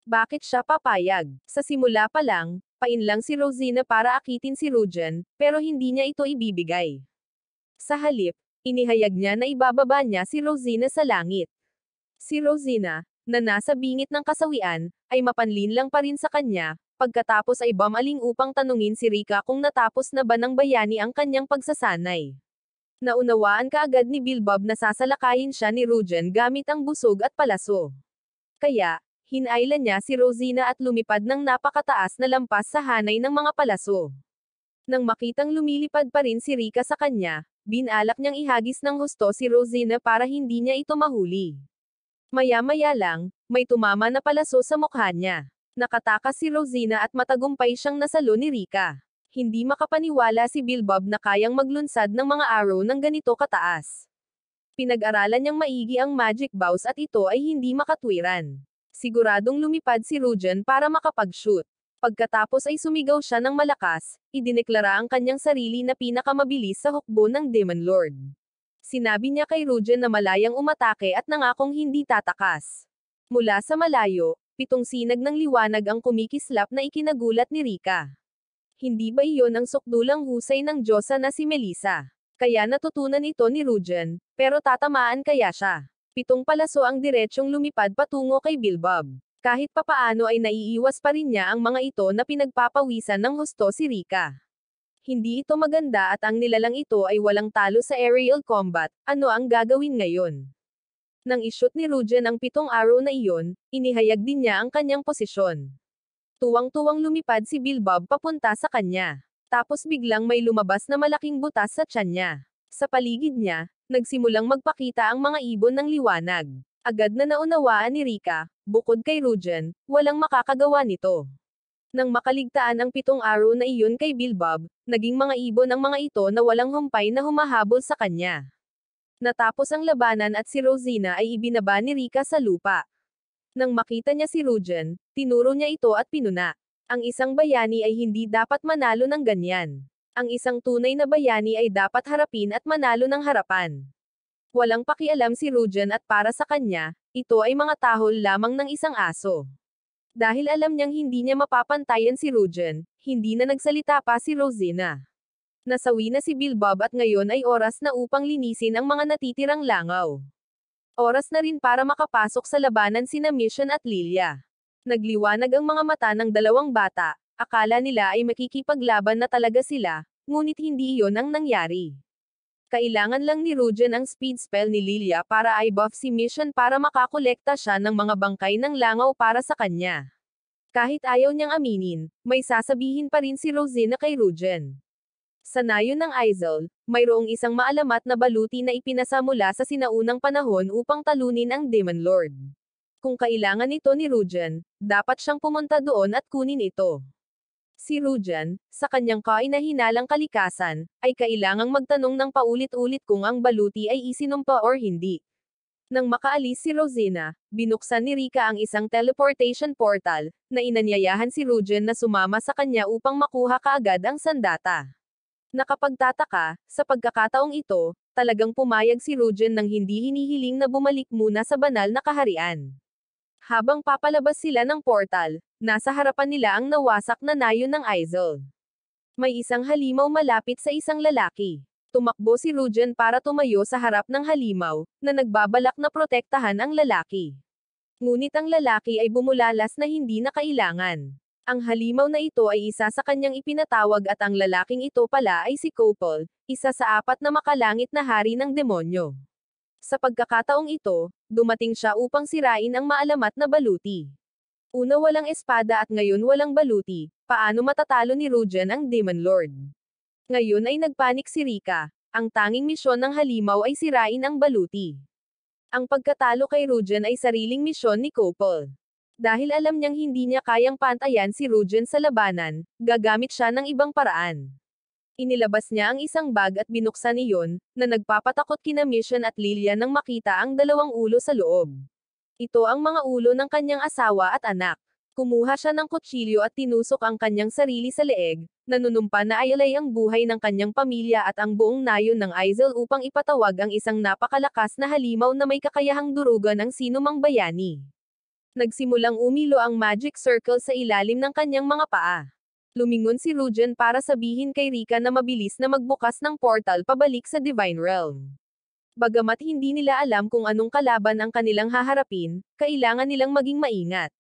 Bakit siya papayag? Sa simula pa lang, pain lang si Rosina para akitin si Rujen, pero hindi niya ito ibibigay. Sa halip, inihayag niya na ibababa niya si Rosina sa langit. Si Rosina, na nasa bingit ng kasawian, ay mapanlinlang pa rin sa kanya, pagkatapos ay bumaling upang tanungin si Rika kung natapos na ba ng bayani ang kanyang pagsasanay. Naunawaan kaagad ni Bilbob na sasalakayin siya ni Rujen gamit ang busog at palaso. Kaya, hinayla niya si Rosina at lumipad ng napakataas na lampas sa hanay ng mga palaso. Nang makitang lumilipad pa rin si Rika sa kanya, binalak niyang ihagis ng husto si Rosina para hindi niya ito mahuli. Maya-maya lang, may tumama na palaso sa mukha niya. Nakatakas si Rosina at matagumpay siyang nasalo ni Rika. Hindi makapaniwala si Bilbob na kayang maglunsad ng mga arrow ng ganito kataas. Pinag-aralan niyang maigi ang magic bows at ito ay hindi makatwiran. Siguradong lumipad si Rujen para makapag-shoot. Pagkatapos ay sumigaw siya ng malakas, idineklara ang kanyang sarili na pinakamabilis sa hukbo ng Demon Lord. Sinabi niya kay Rujen na malayang umatake at nangakong hindi tatakas. Mula sa malayo, 7 sinag ng liwanag ang kumikislap na ikinagulat ni Rika. Hindi ba iyon ang sukdulang husay ng Diyosa na si Melissa? Kaya natutunan ito ni Rujen, pero tatamaan kaya siya? 7 palaso ang diretsyong lumipad patungo kay Bilbob. Kahit papaano ay naiiwas pa rin niya ang mga ito na pinagpapawisan ng husto si Rika. Hindi ito maganda at ang nilalang ito ay walang talo sa aerial combat, ano ang gagawin ngayon? Nang ishoot ni Rujen ang 7 arrow na iyon, inihayag din niya ang kanyang posisyon. Tuwang-tuwang lumipad si Bilbob papunta sa kanya. Tapos biglang may lumabas na malaking butas sa tiyan niya. Sa paligid niya, nagsimulang magpakita ang mga ibon ng liwanag. Agad na naunawaan ni Rika, bukod kay Rujen, walang makakagawa nito. Nang makaligtaan ang 7 arrow na iyon kay Bilbob, naging mga ibon ang mga ito na walang humpay na humahabol sa kanya. Natapos ang labanan at si Rosina ay ibinaba ni Rika sa lupa. Nang makita niya si Rujen, tinuro niya ito at pinuna. Ang isang bayani ay hindi dapat manalo ng ganyan. Ang isang tunay na bayani ay dapat harapin at manalo ng harapan. Walang pakialam si Rujen at para sa kanya, ito ay mga tahol lamang ng isang aso. Dahil alam niyang hindi niya mapapantayan si Rujen, hindi na nagsalita pa si Rosina. Nasawi na si Bilbob at ngayon ay oras na upang linisin ang mga natitirang langaw. Oras na rin para makapasok sa labanan sina Mission at Lilia. Nagliwanag ang mga mata ng dalawang bata, akala nila ay makikipaglaban na talaga sila, ngunit hindi iyon ang nangyari. Kailangan lang ni Rujen ang speed spell ni Lilia para i-buff si Mission para makakolekta siya ng mga bangkay ng langaw para sa kanya. Kahit ayaw niyang aminin, may sasabihin pa rin si Rosina kay Rujen. Sa nayon ng Aizel, mayroong isang maalamat na baluti na ipinasa mula sa sinaunang panahon upang talunin ang Demon Lord. Kung kailangan ito ni Rujen, dapat siyang pumunta doon at kunin ito. Si Rujen, sa kanyang kainahinalang kalikasan, ay kailangang magtanong ng paulit-ulit kung ang baluti ay isinumpa or hindi. Nang makaalis si Rosina, binuksan ni Rika ang isang teleportation portal, na inanyayahan si Rujen na sumama sa kanya upang makuha kaagad ang sandata. Nakapagtataka, sa pagkakataong ito, talagang pumayag si Rujen nang hindi hinihiling na bumalik muna sa banal na kaharian. Habang papalabas sila ng portal, nasa harapan nila ang nawasak na nayon ng Aizel. May isang halimaw malapit sa isang lalaki. Tumakbo si Rujen para tumayo sa harap ng halimaw, na nagbabalak na protektahan ang lalaki. Ngunit ang lalaki ay bumulalas na hindi na kailangan. Ang halimaw na ito ay isa sa kanyang ipinatawag at ang lalaking ito pala ay si Kopel, isa sa 4 na makalangit na hari ng demonyo. Sa pagkakataong ito, dumating siya upang sirain ang maalamat na baluti. Una walang espada at ngayon walang baluti, paano matatalo ni Rujen ang Demon Lord? Ngayon ay nagpanik si Rika. Ang tanging misyon ng halimaw ay sirain ang baluti. Ang pagkatalo kay Rujen ay sariling misyon ni Kopel. Dahil alam niyang hindi niya kayang pantayan si Rujen sa labanan, gagamit siya ng ibang paraan. Inilabas niya ang isang bag at binuksan iyon, na nagpapatakot kina Mission at Lilia nang makita ang 2 ulo sa loob. Ito ang mga ulo ng kanyang asawa at anak. Kumuha siya ng kutsilyo at tinusok ang kanyang sarili sa leeg, nanunumpa na ayalay ang buhay ng kanyang pamilya at ang buong nayon ng Aizel upang ipatawag ang isang napakalakas na halimaw na may kakayahang durugan ang sinumang bayani. Nagsimulang umilo ang magic circle sa ilalim ng kanyang mga paa. Lumingon si Rujen para sabihin kay Rika na mabilis na magbukas ng portal pabalik sa Divine Realm. Bagamat hindi nila alam kung anong kalaban ang kanilang haharapin, kailangan nilang maging maingat.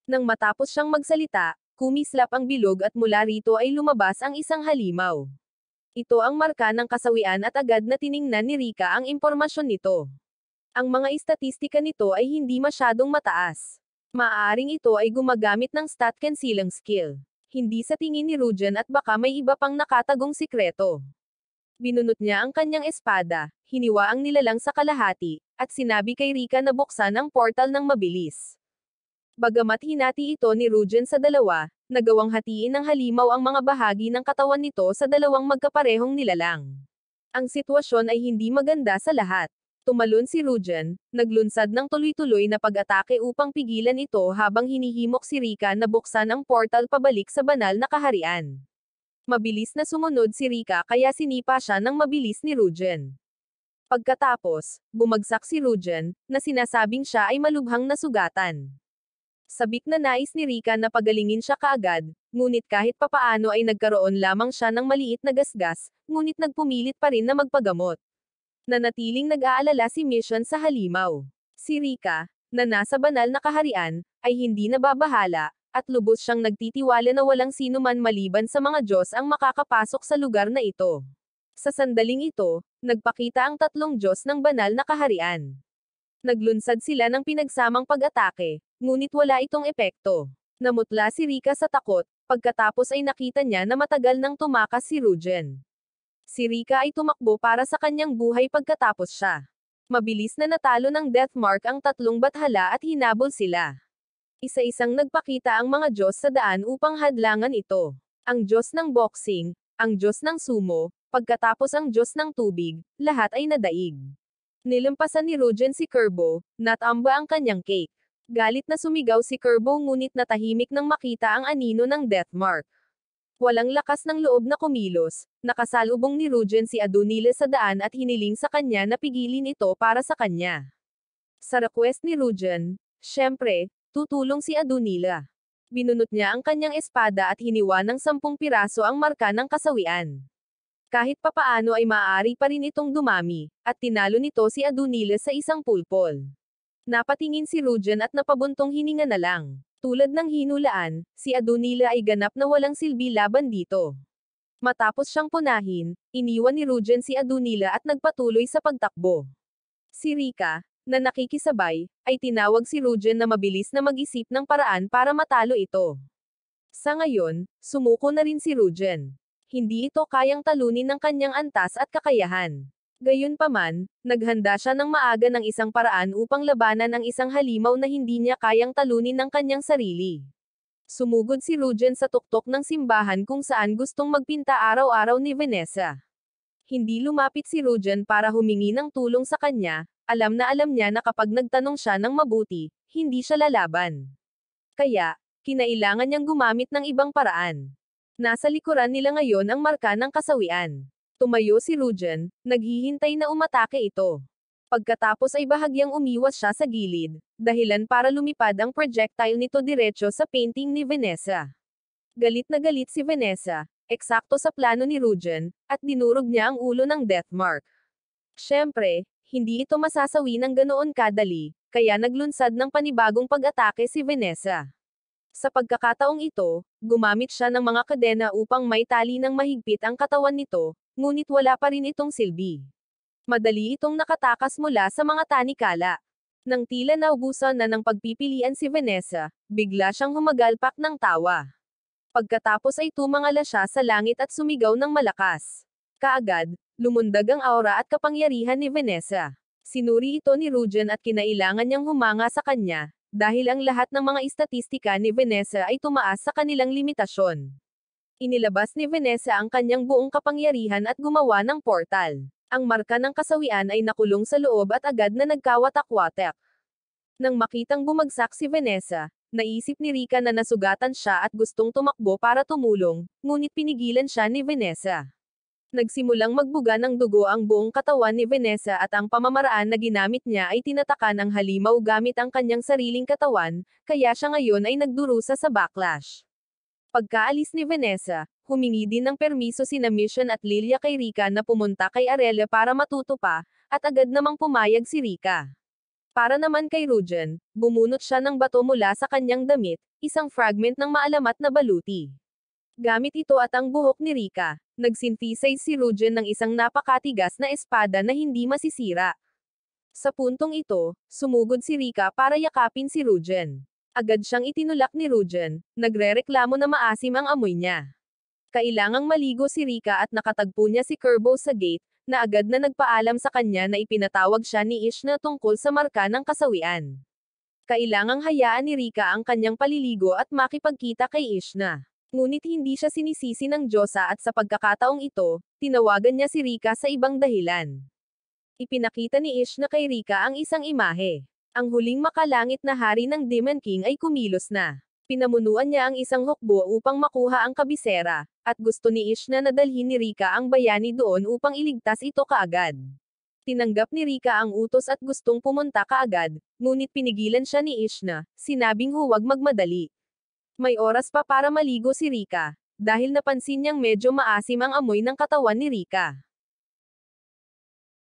Nang matapos siyang magsalita, kumislap ang bilog at mula rito ay lumabas ang isang halimaw. Ito ang marka ng kasawian at agad na tiningnan ni Rika ang impormasyon nito. Ang mga istatistika nito ay hindi masyadong mataas. Maaaring ito ay gumagamit ng stat canceling skill. Hindi sa tingin ni Rujen at baka may iba pang nakatagong sikreto. Binunot niya ang kanyang espada, hiniwa ang nilalang sa kalahati, at sinabi kay Rika na buksan ang portal ng mabilis. Bagamat hinati ito ni Rujen sa 2, nagawang hatiin ng halimaw ang mga bahagi ng katawan nito sa 2 magkaparehong nilalang. Ang sitwasyon ay hindi maganda sa lahat. Tumalon si Rujen, naglunsad ng tuloy-tuloy na pag-atake upang pigilan ito habang hinihimok si Rika na buksan ang portal pabalik sa banal na kaharian. Mabilis na sumunod si Rika kaya sinipa siya ng mabilis ni Rujen. Pagkatapos, bumagsak si Rujen, na sinasabing siya ay malubhang nasugatan. Sabik na nais ni Rika na pagalingin siya kaagad, ngunit kahit papaano ay nagkaroon lamang siya ng maliit na gasgas, ngunit nagpumilit pa rin na magpagamot. Nanatiling nag-aalala si Mission sa halimaw. Si Rika, na nasa banal na kaharian, ay hindi nababahala, at lubos siyang nagtitiwala na walang sino man maliban sa mga Diyos ang makakapasok sa lugar na ito. Sa sandaling ito, nagpakita ang 3 Diyos ng banal na kaharian. Naglunsad sila ng pinagsamang pag-atake, ngunit wala itong epekto. Namutla si Rika sa takot, pagkatapos ay nakita niya na matagal nang tumakas si Rujen. Si Rika ay tumakbo para sa kanyang buhay pagkatapos siya. Mabilis na natalo ng death mark ang 3 bathala at hinabol sila. Isa-isang nagpakita ang mga Diyos sa daan upang hadlangan ito. Ang Diyos ng boxing, ang Diyos ng sumo, pagkatapos ang Diyos ng tubig, lahat ay nadaig. Nilampasan ni Rujen si Kerbo, natamba ang kanyang cake. Galit na sumigaw si Kerbo ngunit natahimik nang makita ang anino ng death mark. Walang lakas ng loob na kumilos, nakasalubong ni Rujen si Adunila sa daan at hiniling sa kanya na pigilin ito para sa kanya. Sa request ni Rujen, syempre, tutulong si Adunila. Binunot niya ang kanyang espada at hiniwa ng 10 piraso ang marka ng kasawian. Kahit papaano ay maaari pa rin itong dumami, at tinalo nito si Adunila sa isang pulpol. Napatingin si Rujen at napabuntong hininga na lang. Tulad ng hinulaan, si Adunila ay ganap na walang silbi laban dito. Matapos siyang punahin, iniwan ni Rujen si Adunila at nagpatuloy sa pagtakbo. Si Rika, na nakikisabay, ay tinawag si Rujen na mabilis na mag-isip ng paraan para matalo ito. Sa ngayon, sumuko na rin si Rujen. Hindi ito kayang talunin ng kanyang antas at kakayahan. Gayunpaman, naghanda siya ng maaga ng isang paraan upang labanan ang isang halimaw na hindi niya kayang talunin ng kanyang sarili. Sumugod si Rujen sa tuktok ng simbahan kung saan gustong magpinta araw-araw ni Vanessa. Hindi lumapit si Rujen para humingi ng tulong sa kanya, Alam na alam niya na kapag nagtanong siya ng mabuti, hindi siya lalaban. Kaya, kinailangan niyang gumamit ng ibang paraan. Nasa likuran nila ngayon ang marka ng kasawian. Tumayo si Rujen, naghihintay na umatake ito. Pagkatapos ay bahagyang umiwas siya sa gilid, dahilan para lumipad ang projectile nito diretso sa painting ni Vanessa. Galit na galit si Vanessa, eksakto sa plano ni Rujen, at dinurog niya ang ulo ng Deathmark. Siyempre, hindi ito masasawi ng ganoon kadali, kaya naglunsad ng panibagong pag-atake si Vanessa. Sa pagkakataong ito, gumamit siya ng mga kadena upang maitali ng mahigpit ang katawan nito, ngunit wala pa rin itong silbi. Madali itong nakatakas mula sa mga tanikala. Nang tila naubusan na ng pagpipilian si Vanessa, bigla siyang humagalpak ng tawa. Pagkatapos ay tumangala siya sa langit at sumigaw ng malakas. Kaagad, lumundag ang aura at kapangyarihan ni Vanessa. Sinuri ito ni Rujen at kinailangan niyang humanga sa kanya, dahil ang lahat ng mga istatistika ni Vanessa ay tumaas sa kanilang limitasyon. Inilabas ni Vanessa ang kanyang buong kapangyarihan at gumawa ng portal. Ang marka ng kasawian ay nakulong sa loob at agad na nagkawatak-watak. Nang makitang bumagsak si Vanessa, naisip ni Rika na nasugatan siya at gustong tumakbo para tumulong, ngunit pinigilan siya ni Vanessa. Nagsimulang magbuga ng dugo ang buong katawan ni Vanessa at ang pamamaraan na ginamit niya ay tinataka ng halimaw gamit ang kanyang sariling katawan, kaya siya ngayon ay nagdurusa sa backlash. Pagkaalis ni Vanessa, humingi din ng permiso sina Mission at Lilia kay Rika na pumunta kay Aurelia para matuto pa, at agad namang pumayag si Rika. Para naman kay Rujen, bumunot siya ng bato mula sa kanyang damit, isang fragment ng maalamat na baluti. Gamit ito at ang buhok ni Rika, nagsinthesize si Rujen ng isang napakatigas na espada na hindi masisira. Sa puntong ito, sumugod si Rika para yakapin si Rujen. Agad siyang itinulak ni Rujen, nagrereklamo na maasim ang amoy niya. Kailangang maligo si Rika at nakatagpo niya si Kerbo sa gate, na agad na nagpaalam sa kanya na ipinatawag siya ni Ishna tungkol sa marka ng kasawian. Kailangang hayaan ni Rika ang kanyang paliligo at makipagkita kay Ishna. Ngunit hindi siya sinisisi ng Diyosa at sa pagkakataong ito, tinawagan niya si Rika sa ibang dahilan. Ipinakita ni Ishna kay Rika ang isang imahe. Ang huling makalangit na hari ng Demon King ay kumilos na. Pinamunuan niya ang isang hukbo upang makuha ang kabisera, at gusto ni Ishna na dalhin ni Rika ang bayani doon upang iligtas ito kaagad. Tinanggap ni Rika ang utos at gustong pumunta kaagad, ngunit pinigilan siya ni Ishna, sinabing huwag magmadali. May oras pa para maligo si Rika, dahil napansin niyang medyo maasim ang amoy ng katawan ni Rika.